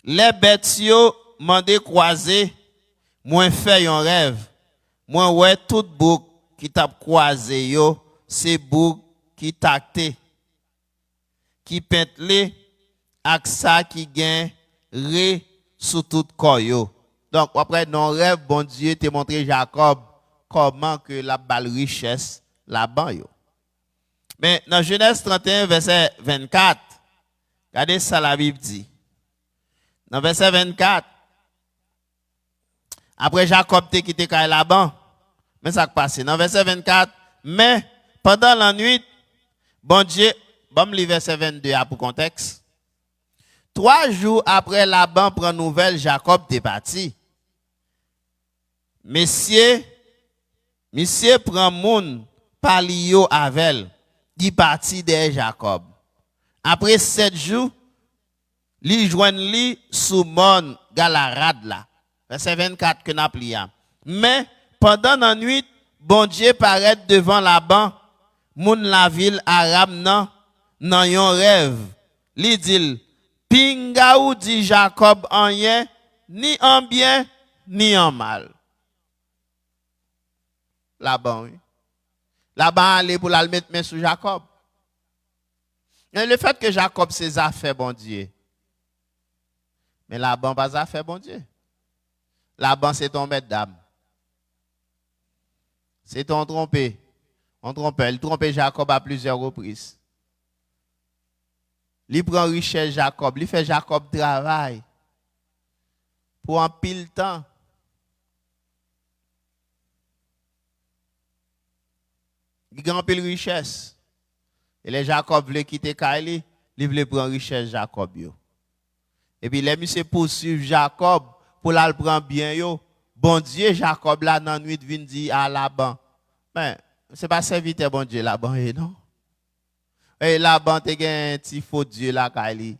Les bêtes yo mandé croiser, moi fait un rêve. Moi ouais tout bouc qui t'a croisé yo, c'est bouc qui tacté, qui pentlé, ak ça qui gagne ré sous tout corps yo. Donc après dans rêve, bon Dieu te montré Jacob comment que la balle richesse là-bas yo. Mais dans Genèse 31 verset 24, regardez ça la Bible dit. Dans verset 24, après Jacob te quitté Laban, mais ça qui passe dans verset 24, mais pendant la nuit, bon Dieu, bon le verset 22 pour contexte. 3 jours après Laban prend nouvelle, Jacob est parti. Monsieur prend moun palio avec, dit parti de Jacob. Après 7 jours, li joigne li sous mon Galarad là. Verset 24 que n'a plié. Mais pendant la nuit, bon Dieu paraît devant Laban, moun la ville arabe nan yon rêve. Li dit Pinga ou dit Jacob en rien, ni en bien, ni en mal. Laban, oui. Laban allait pour la mettre main sur Jacob. Et le fait que Jacob ses affaires, bon Dieu. Mais Laban pas affaire, bon Dieu. Laban c'est ton maître d'âme. C'est ton trompé. On trompe, il trompe Jacob à plusieurs reprises. Il prend richesse Jacob, il fait Jacob travail pour un pile temps. Il gagne pile richesse. Et les Jacob voulait quitter Kaili, il voulait prendre richesse Jacob yo. Et puis les monsieur poursuivent Jacob pour la prendre bien yo. Bon Dieu Jacob là dans nuit vient dire à Laban. Mais c'est pas serviteur bon Dieu Laban non. Et Laban te gen un petit faux Dieu là Kaili.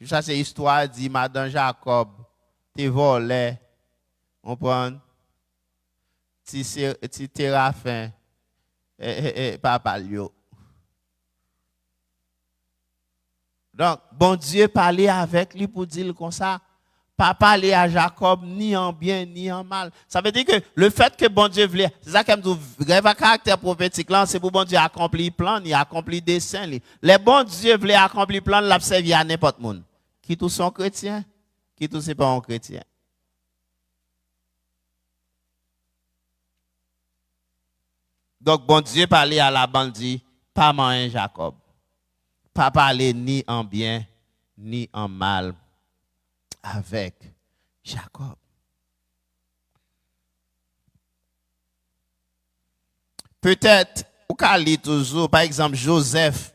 Ça c'est histoire dit madame Jacob te volé. On prend petit terrafin papa yo. Donc, bon Dieu parlait avec lui pour dire comme ça, pas parler à Jacob ni en bien ni en mal. Ça veut dire que le fait que bon Dieu voulait, c'est ça qui me dit, rêve à caractère prophétique là, c'est pour bon Dieu accomplir plan, il accomplir dessein. Les bons Dieu voulaient accomplir plan, l'a servir à n'importe monde. Qui tous sont chrétiens, qui tous c'est pas un chrétien. Donc, bon Dieu parlait à la bande dit, pas man Jacob. Pas parler ni en bien, ni en mal avec Jacob. Peut-être, ou qu'à lire toujours, par exemple, Joseph,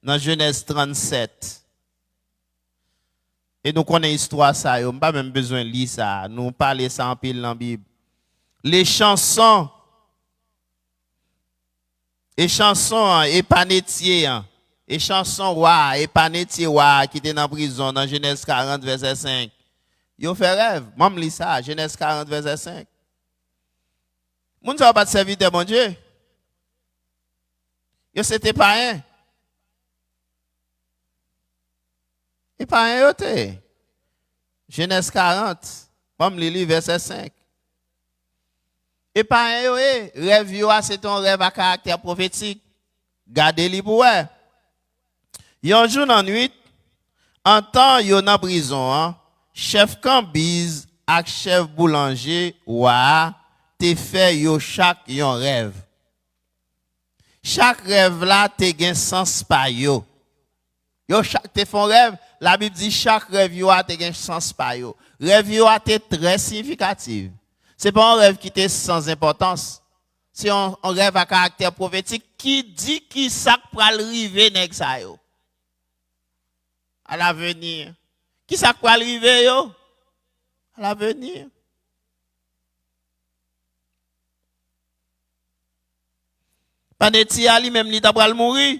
dans Genèse 37. Et nous connaissons l'histoire, ça, on n'a pas même besoin de lire ça. Nous parlons ça en pile dans la Bible. Les chansons, épanétiers, et chanson roi, et panétier roi qui était dans la prison dans Genèse 40, verset 5. Yo fait rêve. Moi, je lis ça, Genèse 40, verset 5. Moun sa pas de serviteur, mon Dieu. Yo c'était pas un. Et pas un yote. Genèse 40, moi, je lis verset 5. Et pas un yote. Rêve yo, c'est ton rêve à caractère prophétique. Gardez-le pour eux. Yon jour dans nuit, en temps yon en prison, hein, chef Cambise ak chef boulanger wa te fait yo chaque yon rêve. Chaque rêve là te gen sens pa yo. Yo chaque te font rêve, la Bible dit chaque rêve yo a te gen sens pa yo. Rêve yo a te très significatif. C'est pas un rêve qui était sans importance. C'est un rêve à caractère prophétique qui dit qui ça pral rive nèg sa yo. À l'avenir. Qui ça quoi arriver yo? À l'avenir. Panetia lui même li t'a pral mourir.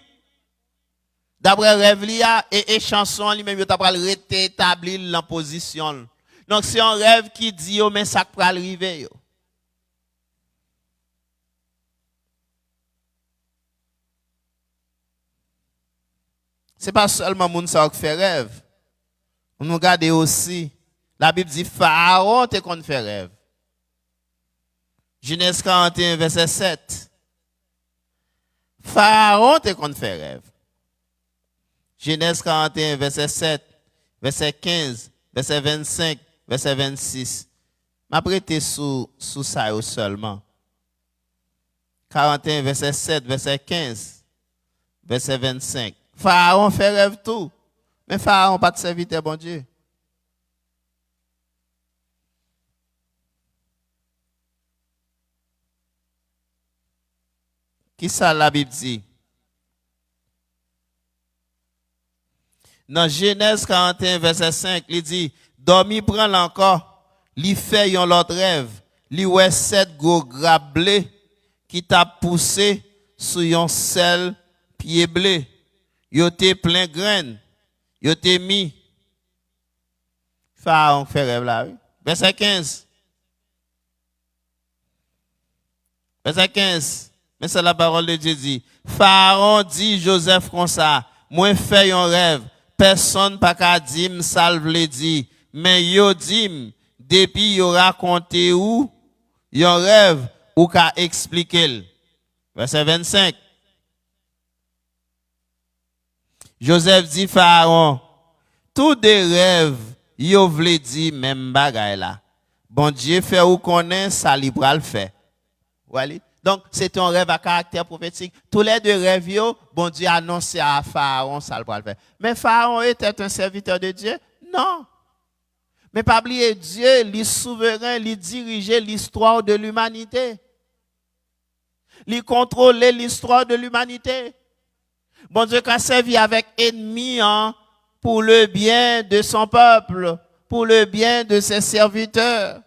D'après rêve li a et chanson lui même yo t'a pral rétablir la position. Donc c'est un rêve qui dit yo mais ça pral arriver yo. C'est pas seulement moun sa qui fait rêve. On nous regarde aussi. La Bible dit Pharaon te qu'on fait rêve. Genèse 41 verset 7. Pharaon te qu'on fait rêve. Genèse 41 verset 7, verset 15, verset 25, verset 26. M'a prêté sous ça seulement. 41 verset 7, verset 15, verset 25. Pharaon fait rêve tout. Mais Pharaon pas de serviteur, bon Dieu. Qui ça la Bible dit? Dans Genèse 41, verset 5, il dit, dormi prend l'encore, li fait yon l'autre rêve, li ouais 7 gros grappes blé qui t'a poussé sur yon sel pied blé. Yo te plein graine, yo te mis. Pharaon fait rêve là, oui. Verset 15. Verset 15. Mais c'est la parole de Dieu dit. Pharaon dit Joseph comme ça, moi fait un rêve, personne pas qu'à dire ça veut dire mais yo dit depuis yo raconté ou yon rêve ou qu'a expliquer. Verset 25. Joseph dit Pharaon, tous des rêves yo vle dire même bagay là. Bon Dieu fait ou connaît ça li pral fait. Voilà. Donc c'est un rêve à caractère prophétique. Tous les deux rêves yo, bon Dieu annoncé à Pharaon ça le pral faire. Mais Pharaon était un serviteur de Dieu? Non. Mais pas oublier Dieu, il est souverain, il dirige l'histoire de l'humanité. Il contrôle l'histoire de l'humanité. Bon Dieu a servi avec ennemis pour le bien de son peuple, pour le bien de ses serviteurs.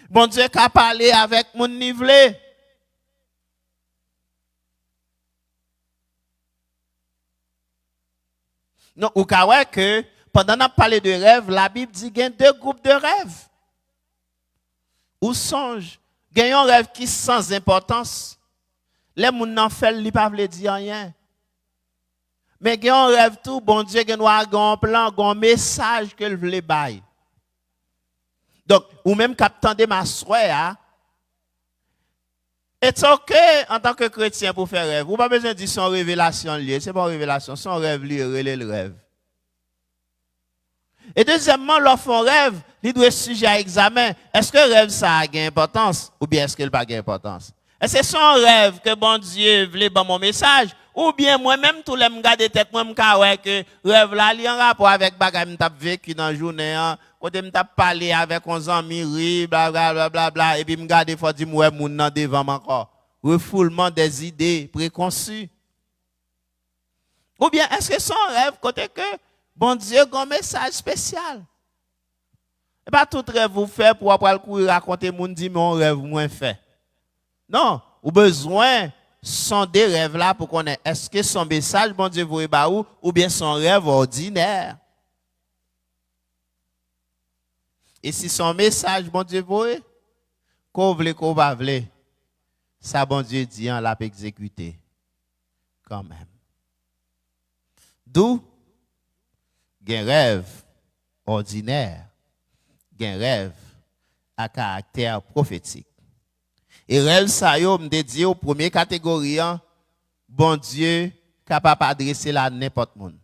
Bon Dieu a parlé avec mon nivelé. Non, ou que pendant qu'on parle de rêve, la Bible dit qu'il y a deux groupes de rêves. Ou songe, il y a un rêve qui est sans importance. Les gens n'en fait pas dire rien. Mais il y a un rêve tout, bon Dieu, il y a un plan, un message que veut bailler. Donc, ou même captant de ma soeur, c'est OK en tant que chrétien pour faire rêve. Vous n'avez pas besoin de dire son révélation liée. Ce n'est pas une révélation, son rêve lié, le rêve. Et deuxièmement, lorsqu'on rêve, il doit être sujet à examen. Est-ce que le rêve ça a une importance ou bien est-ce qu'il n'a pas d'importance? Est-ce que c'est son rêve que bon Dieu voulait dans mon message ou bien moi-même tout le monde garde tête moi me que rêve là il en rapport avec bagay me t'a vécu dans journée quand me t'a parlé avec 11 amis ri bla et puis me garder faut dire ouais moun nan devant encore refoulement des idées préconçues. Ou bien est-ce que son rêve côté que bon Dieu a un message spécial? Et pas tout rêve vous fait pour après courir raconter moun dit mon rêve moins fait. Non, ou besoin sont des rêves là pour connaître est-ce que son message bon Dieu vous ba ou bien son rêve ordinaire. Et si son message bon Dieu vous qu'on veut qu'on va vle ça bon Dieu dit on l'a exécuté quand même. D'où gen rêve ordinaire, gen rêve à caractère prophétique. Et rêve ça yo me dit au première catégorie bon Dieu capable d'adresser là n'importe monde.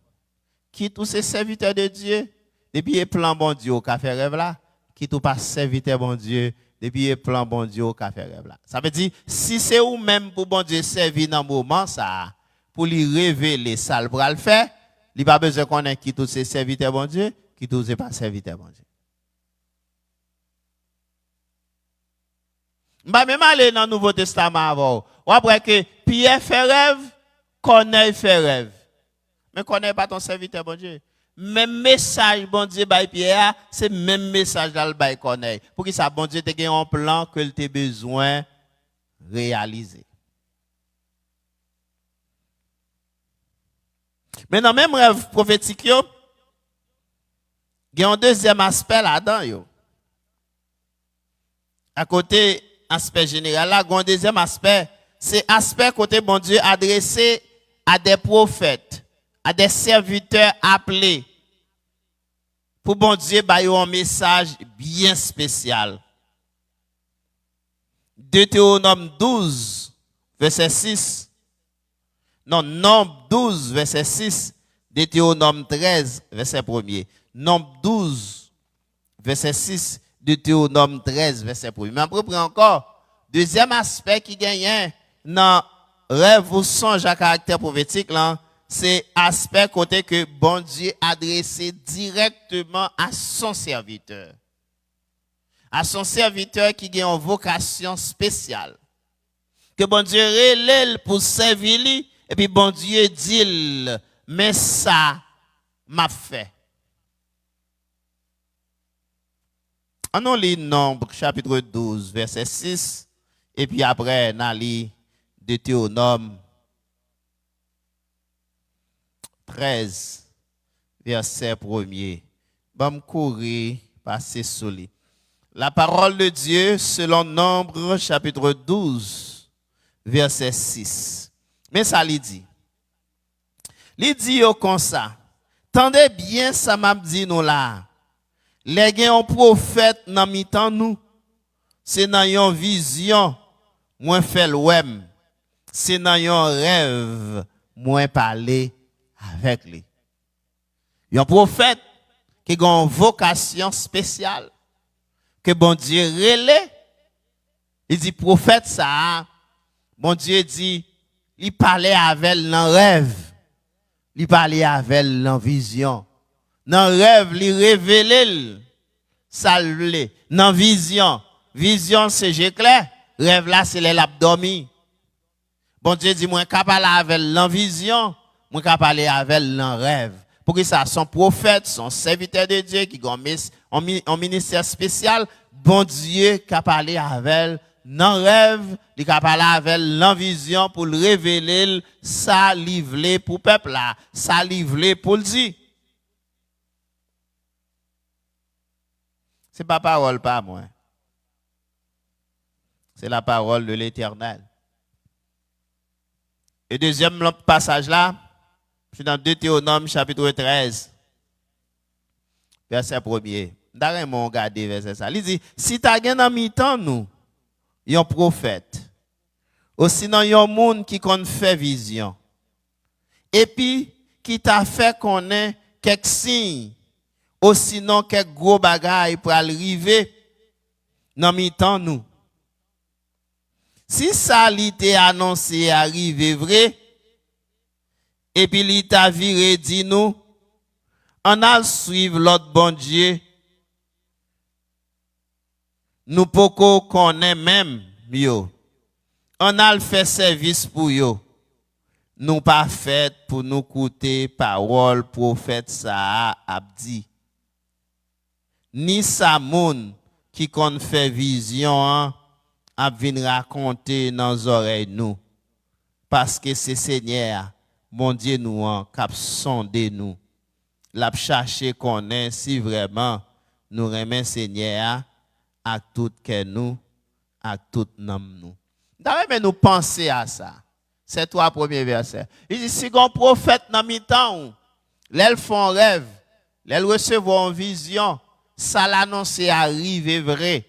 Qui tous ces serviteurs de Dieu depuis plan bon Dieu au fait rêve là, qui tout pas serviteur bon Dieu depuis plan bon Dieu au fait rêve là. Ça veut dire si c'est ou même pour bon Dieu servir dans moment ça pour lui révéler ça le bras le faire, il pas besoin connaître qui tous ces serviteurs bon Dieu, qui tous ces pas serviteurs bon Dieu. Bah même aller dans le Nouveau Testament avant. Ou après que Pierre fait rêve, Corneille fait rêve. Mais Corneille pas ton serviteur bon Dieu. Même message bon Dieu by Pierre, c'est même message dans le by Corneille. Pour que ça bon Dieu te gagne un plan que tu as besoin réaliser. Mais dans même rêve prophétique il y a un deuxième aspect là-dedans yo. À côté aspect général là, un deuxième aspect, c'est aspect côté bon Dieu adressé à des prophètes, à des serviteurs appelés. Pour bon Dieu ba yo un message bien spécial. Deutéronome 12 verset 6. Non, Nombre 12 verset 6, Deutéronome 13 verset 1er. Nombre 12 verset 6, Deutéronome 13 verset 1er. Mais après encore, deuxième aspect qui gagne dans rêve ou songe à caractère prophétique là, c'est aspect côté que bon Dieu adressé directement à son serviteur. À son serviteur qui a une vocation spéciale. Que bon Dieu relève pour servir lui et puis bon Dieu dit mais ça m'a fait. On lit Nombre chapitre 12 verset 6 et puis après on lit Deutéronome 13 verset 1er. Bon courir passer sur lui. La parole de Dieu selon Nombre chapitre 12 verset 6. Mais ça lui dit. Il dit comme ça. Tendez bien ça m'a dit nous là. Les gens un prophète dans mi-temps nous. C'est dans une vision, moi fait l'ouem. C'est dans un rêve, moi parler avec lui. Un prophète qui a une vocation spéciale, que bon Dieu relève. Il dit prophète ça, bon Dieu dit, il parlait avec dans rêve, il parlait avec dans vision. Dans rêve, il révélait ça le dans vision. Vision c'est j'éclaire, rêve là c'est l'abdomen. Bon Dieu dit moi capable avec dans vision, moi capable avec dans rêve. Pour que ça son prophète, son serviteur de Dieu qui a un ministère spécial, bon Dieu capable avec dans rêve, il capable avec dans vision pour le révéler ça livré pour peuple là, ça livré pour le dire. C'est pas parole pas moi. C'est la parole de l'Éternel. Et deuxième passage là, c'est dans Deutéronome chapitre 13, verset 1er. D'ailleurs, mon regardé verset ça. Il dit, si tu as dans mi-temps nous, un prophète, ou sinon un monde qui qu'on fait vision, et puis qui t'a fait connaître quelques signes, ou sinon quelques gros bagailles pour arriver dans mi-temps nous. Si ça l'était annoncé arrivé vrai, et puis il t'a viré dit nous, on a suivre l'autre bon Dieu, nous pouvons connaître même yo. On a fait service pour yo. Nous pas fait pour nous coûter parole prophète ça a dit. Ni sa moun qui kon fait vision a vinn raconter dans nos oreilles nous. Parce que c'est Seigneur, mon Dieu nous cap sondé nous. L'a chercher connaît si vraiment nous remet Seigneur à tout que nous, à tout nom nous. D'ailleurs, nous penser à ça. C'est trois premiers versets. Il dit, si un prophète dans mi-temps, l'elle font rêve, l'elle recevoir une vision, ça l'annonce arrive vrai.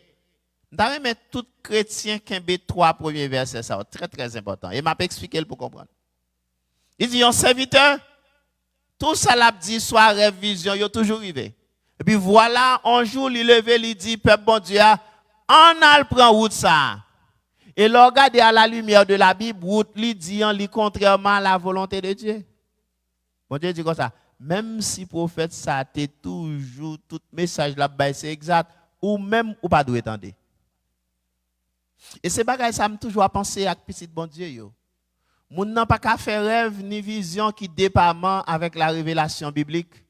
D'ailleurs, mais tout chrétien qui a trois premiers versets, ça très très important. Et m'a expliqué pour comprendre. Il dit, un serviteur, tout ça l'a dit, soit rêve, vision, il a toujours arrivé. Et puis voilà, un jour, il levé, il dit, peuple bon Dieu, on a le prend route ça. Et le regarder à la lumière de la Bible, route, il dit, contrairement à la volonté de Dieu. Bon Dieu dit comme ça, même si prophète ça, t'es toujours, tout message là, c'est exact, ou même, ou pas doit attendre. Et c'est bagaille ça me toujours à penser à petit bon Dieu yo. Moun n'a pas qu'à faire rêve ni vision qui département avec la révélation biblique.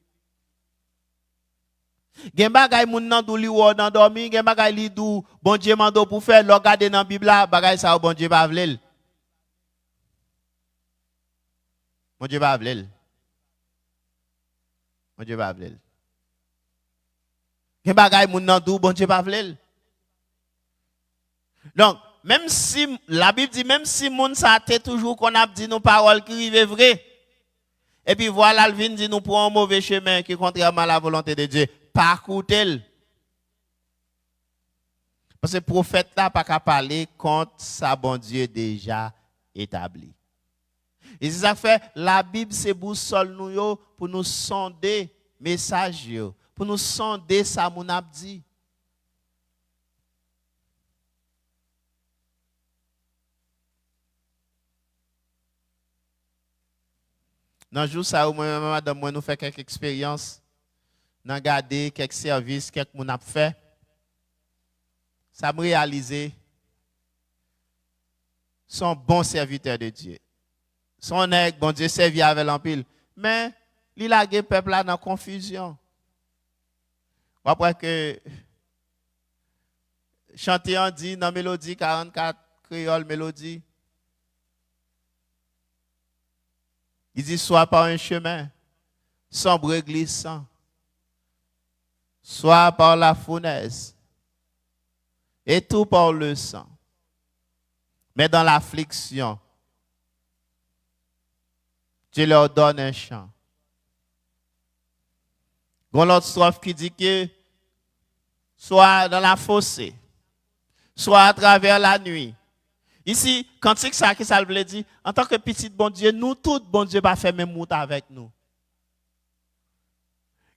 Gen bagay moun nan dou li ou nan dormi, gen bagay li dou bon Dieu mando pour faire, lo regarder dans Bible là, bagay ça bon Dieu pa vle. Bon Dieu pa vle. Bon Dieu pa vle. Gen bagay moun nan dou bon Dieu pa vle. Donc, même si, la Bible dit, même si moun sa te toujours qu'on a dit nos paroles qui rive vrai, et puis voilà, le vin dit nous pour un mauvais chemin qui est contrairement à la volonté de Dieu, pas écouter. Parce que le prophète là pas qu'à parler contre sa bon Dieu déjà établi. Et c'est ça fait, la Bible c'est boussole nous yo pour nous sonder message yo, pour nous sonder ça moun a dit. Dans le jour ça, madame, moi, nous faisons quelques expériences, nous regardons quelques services, quelques moun a fait. Ça me réalisé, son bon serviteur de Dieu. Son nègre, bon Dieu, servi avec l'empile. Mais, il a le peuple là dans la confusion. Après que, chanter on dit dans Mélodie 44, créole Mélodie, il dit, soit par un chemin, sombre et glissant, soit par la fournaise, et tout par le sang. Mais dans l'affliction, Dieu leur donne un chant. Gon l'autre strophe qui dit que soit dans la fossée, soit à travers la nuit. Ici, quand c'est ça que ça veut dire, en tant que petit bon Dieu, nous tous, bon Dieu, pas faire même route avec nous.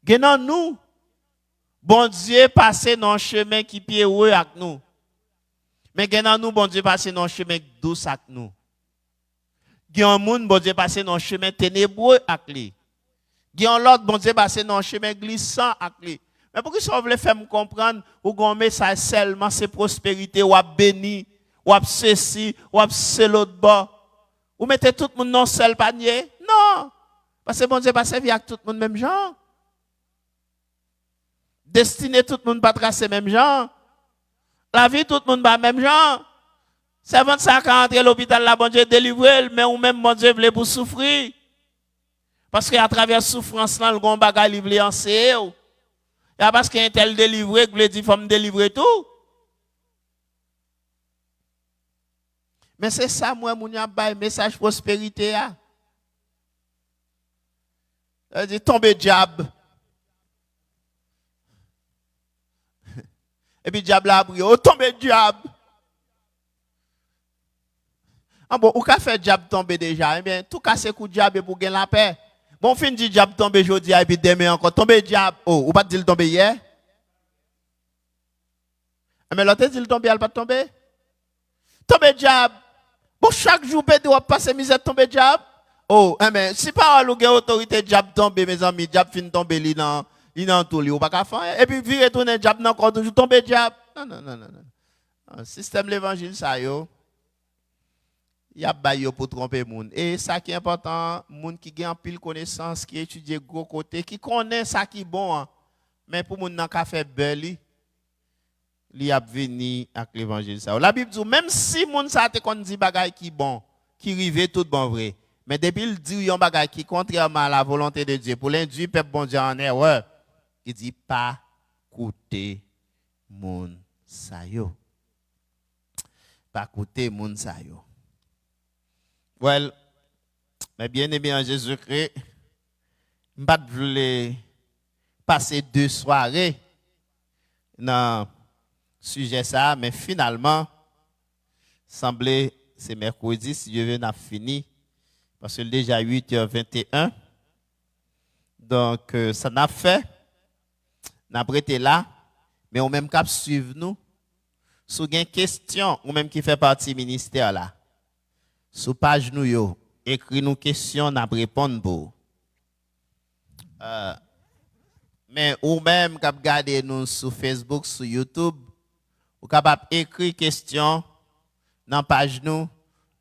Genan nous, bon Dieu, passer dans un chemin qui pied avec nous. Mais genan nous, bon Dieu, passer dans un chemin douce avec nous. Gen moun, bon Dieu, passer dans un chemin ténébreux avec lui. Gen l'autre, bon Dieu, passer dans un chemin glissant avec lui. Mais pour que ça vous faire me comprendre, ou gon message seulement c'est prospérité ou béni, ou ceci, ou c'est l'autre bord. Ou mettez tout le monde dans seul panier? Non. Parce que bon Dieu pas servir avec tout le monde même genre. Destiné tout le monde pas tracer même genre. La vie tout le monde pas même genre. Servant ça quand entrer à l'hôpital là bon Dieu délivrer mais ou même bon Dieu voulait pour souffrir. Parce qu'à travers souffrance là le gon bagay li vle enseigner. Et parce qu'un tel délivré, vous dit faut me délivrer tout. Mais c'est ça, moi, mon message prospérité. Elle dit tomber diable. Et puis diable a pris, oh tomber diable. Ah bon, ou qu'a fait diable tomber déjà? Eh bien, tout casser coup diable pour gagner la paix. Bon, fin dit diable tomber aujourd'hui, et puis demain encore tomber diable. Oh, ou pas dire tomber hier? Mais l'autre dit tomber, elle pas tomber. Tomber diable. Bon, chaque jour, peut doit passer misère tomber diable. Oh, mais si pas ou gen autorité diable tomber, mes amis, diable fin tomber li nan tout li ou pas ka faire. Et puis vire tourner diable nan encore toujours tomber diable. Non. Système l'évangile ça yo. Y a ba yo pour tromper moun. Et ça qui est important, moun qui gen pile connaissance, qui étudie gros côté, qui connaît ça qui bon. Hein. Mais pour moun nan ka fait belle li a venu avec l'évangile ça. La Bible dit même si moun sa te kon di bagay qui bon, qui rive tout bon vrai, mais depuis il dit yon bagay qui contrairement à la volonté de Dieu pour l'induire peuple bon Dieu en erreur, il dit pas coûter moun sa yo. Pas coûter moun sa yo. Well, mais bien aimé en Jésus-Christ, m'pas vle passer 2 soirées dans sujet ça, mais finalement, semblait c'est mercredi, si Dieu veut, n'a fini, parce que déjà 8h21. Donc, ça n'a fait, n'a prêté là, mais on même cap suivre nous. Si vous avez une question, ou même qui fait partie du ministère là, sous page nous yo, écrit nous question, n'a répondre pour. Mais ou même cap garder nous sur Facebook, sur YouTube, ou capable écrire question dans page nous.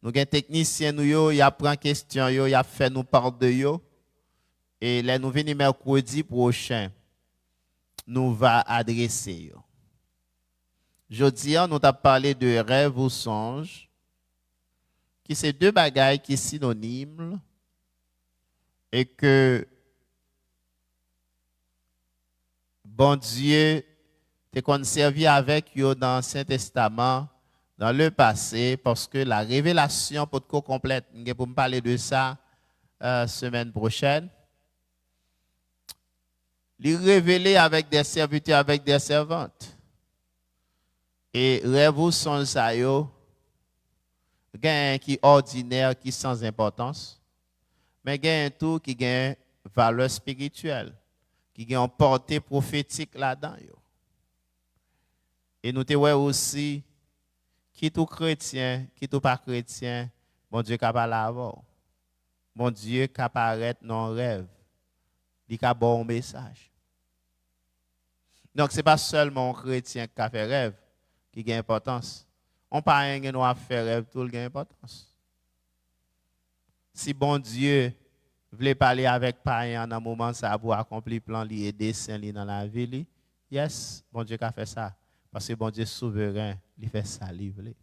Nous avons technicien nous yo, y a prend question yo, y a fait nous part de yo. Et là nous venons mercredi prochain. Nous va adresser yo. Jeudi, nous avons parlé de rêve ou songe, qui c'est 2 bagailles qui sont synonymes et que bon Dieu te conservé avec eux dans l'Ancien Testament, dans le passé, parce que la révélation pour être complète, pour me parler de ça semaine prochaine, il révélé avec des serviteurs, avec des servantes. Et rêve ou songe ça yo, gain qui ordinaire, qui sans importance, mais gain tout qui gain valeur spirituelle, qui gain portée prophétique là-dedans yo. Et nous te ouais aussi qui tout chrétien, qui tout pas chrétien, bon Dieu capable avoir. Bon Dieu capable paraître dans rêve. Il capable bon un message. Donc c'est pas seulement un chrétien qui a fait rêve qui a importance. On pas rien qui nous a fait rêve tout le a importance. Si bon Dieu voulait parler avec païen dans un moment ça pour accomplir plan li et dessein li dans la vie li, yes, bon Dieu a fait ça parce que bon Dieu souverain, il fait ça li vle.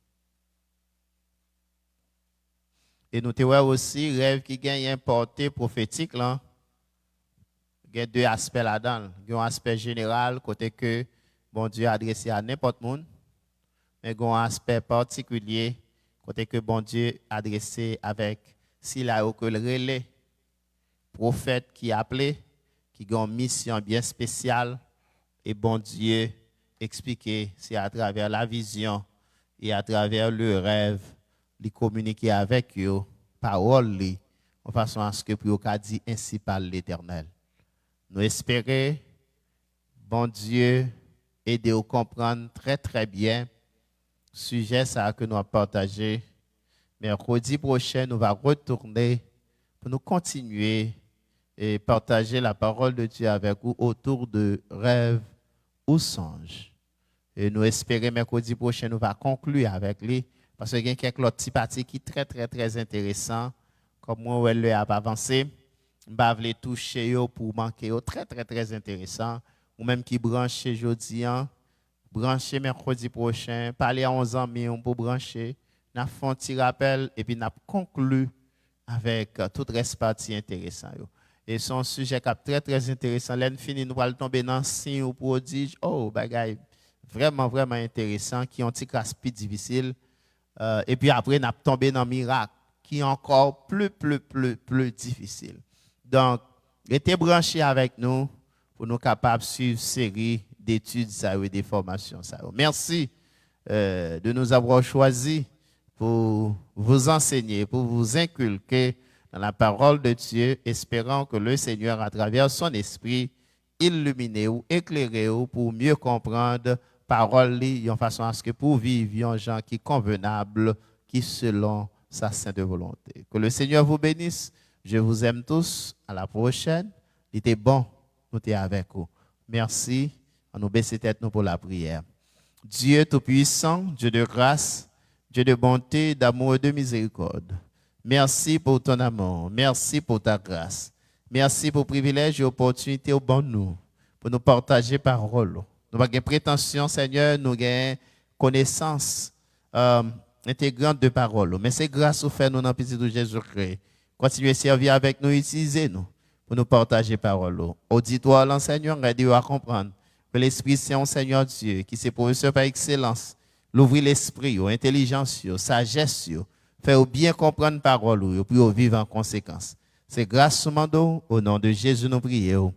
Et nous te voyons aussi rêve qui gagne une portée prophétique là. Il y a 2 aspects là-dedans. Il y a un aspect général côté que bon Dieu a adressé à n'importe monde. Mais il y a un aspect particulier côté que bon Dieu a adressé avec s'il a eu que le relais prophète qui appelé qui ont une mission bien spéciale. Et bon Dieu, expliquer, c'est à travers la vision et à travers le rêve, les communiquer avec eux, parole, de façon à ce que pour eux dit ainsi par l'Éternel. Nous espérons, bon Dieu, aider à comprendre très très bien le sujet ça que nous avons partagé. Mercredi prochain, nous allons retourner pour nous continuer et partager la parole de Dieu avec vous autour de rêves ou songes. Et nous espérons mercredi prochain, nous allons conclure avec lui parce qu'il y a quelques autres petits parties qui sont très très très intéressants. Comme moi, elle a avancé. Je vais les toucher pour manquer très très très intéressant. Ou même qui branche jeudi, brancher mercredi prochain, parler à 11 amis pour brancher. Nous avons un petit rappel et puis nous conclu avec tout le reste partie intéressant. Et son sujet est très très intéressant. L'année finie, nous allons tomber dans un signe ou prodige. Oh, bagaille, vraiment vraiment intéressant, qui ont un petit casse-pied difficile. Et puis après, nous allons tomber dans un miracle qui est encore plus difficile. Donc, restez branchés avec nous pour nous capables de suivre une série d'études et des formations. Merci de nous avoir choisis pour vous enseigner, pour vous inculquer dans la parole de Dieu, espérant que le Seigneur, à travers son esprit, illumine ou éclaire pour mieux comprendre parole de façon à ce que pour vivre un gens qui est convenable, qui selon sa sainte volonté. Que le Seigneur vous bénisse. Je vous aime tous. À la prochaine. Il était bon. Nous sommes avec vous. Merci. On nous baisse tête nous pour la prière. Dieu Tout-Puissant, Dieu de grâce, Dieu de bonté, d'amour et de miséricorde. Merci pour ton amour. Merci pour ta grâce. Merci pour le privilège et l'opportunité au bon nous pour nous partager parole. Nous n'avons pas prétention, Seigneur, nous avons connaissance intégrante de parole. Mais c'est grâce au fait nous dans le petit de Jésus-Christ. Continuez à servir avec nous, utilisez-nous pour nous partager parole. Auditoire l'enseignant, aidez-nous à comprendre que l'Esprit Saint, Seigneur Dieu, qui s'est professeur par excellence, l'ouvrir l'esprit, l'intelligence, la sagesse, faire bien comprendre parole, puis vivre en conséquence. C'est grâce au nom de Jésus nous prions.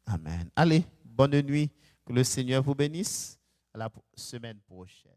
Amen. Allez, bonne nuit. Que le Seigneur vous bénisse. À la semaine prochaine.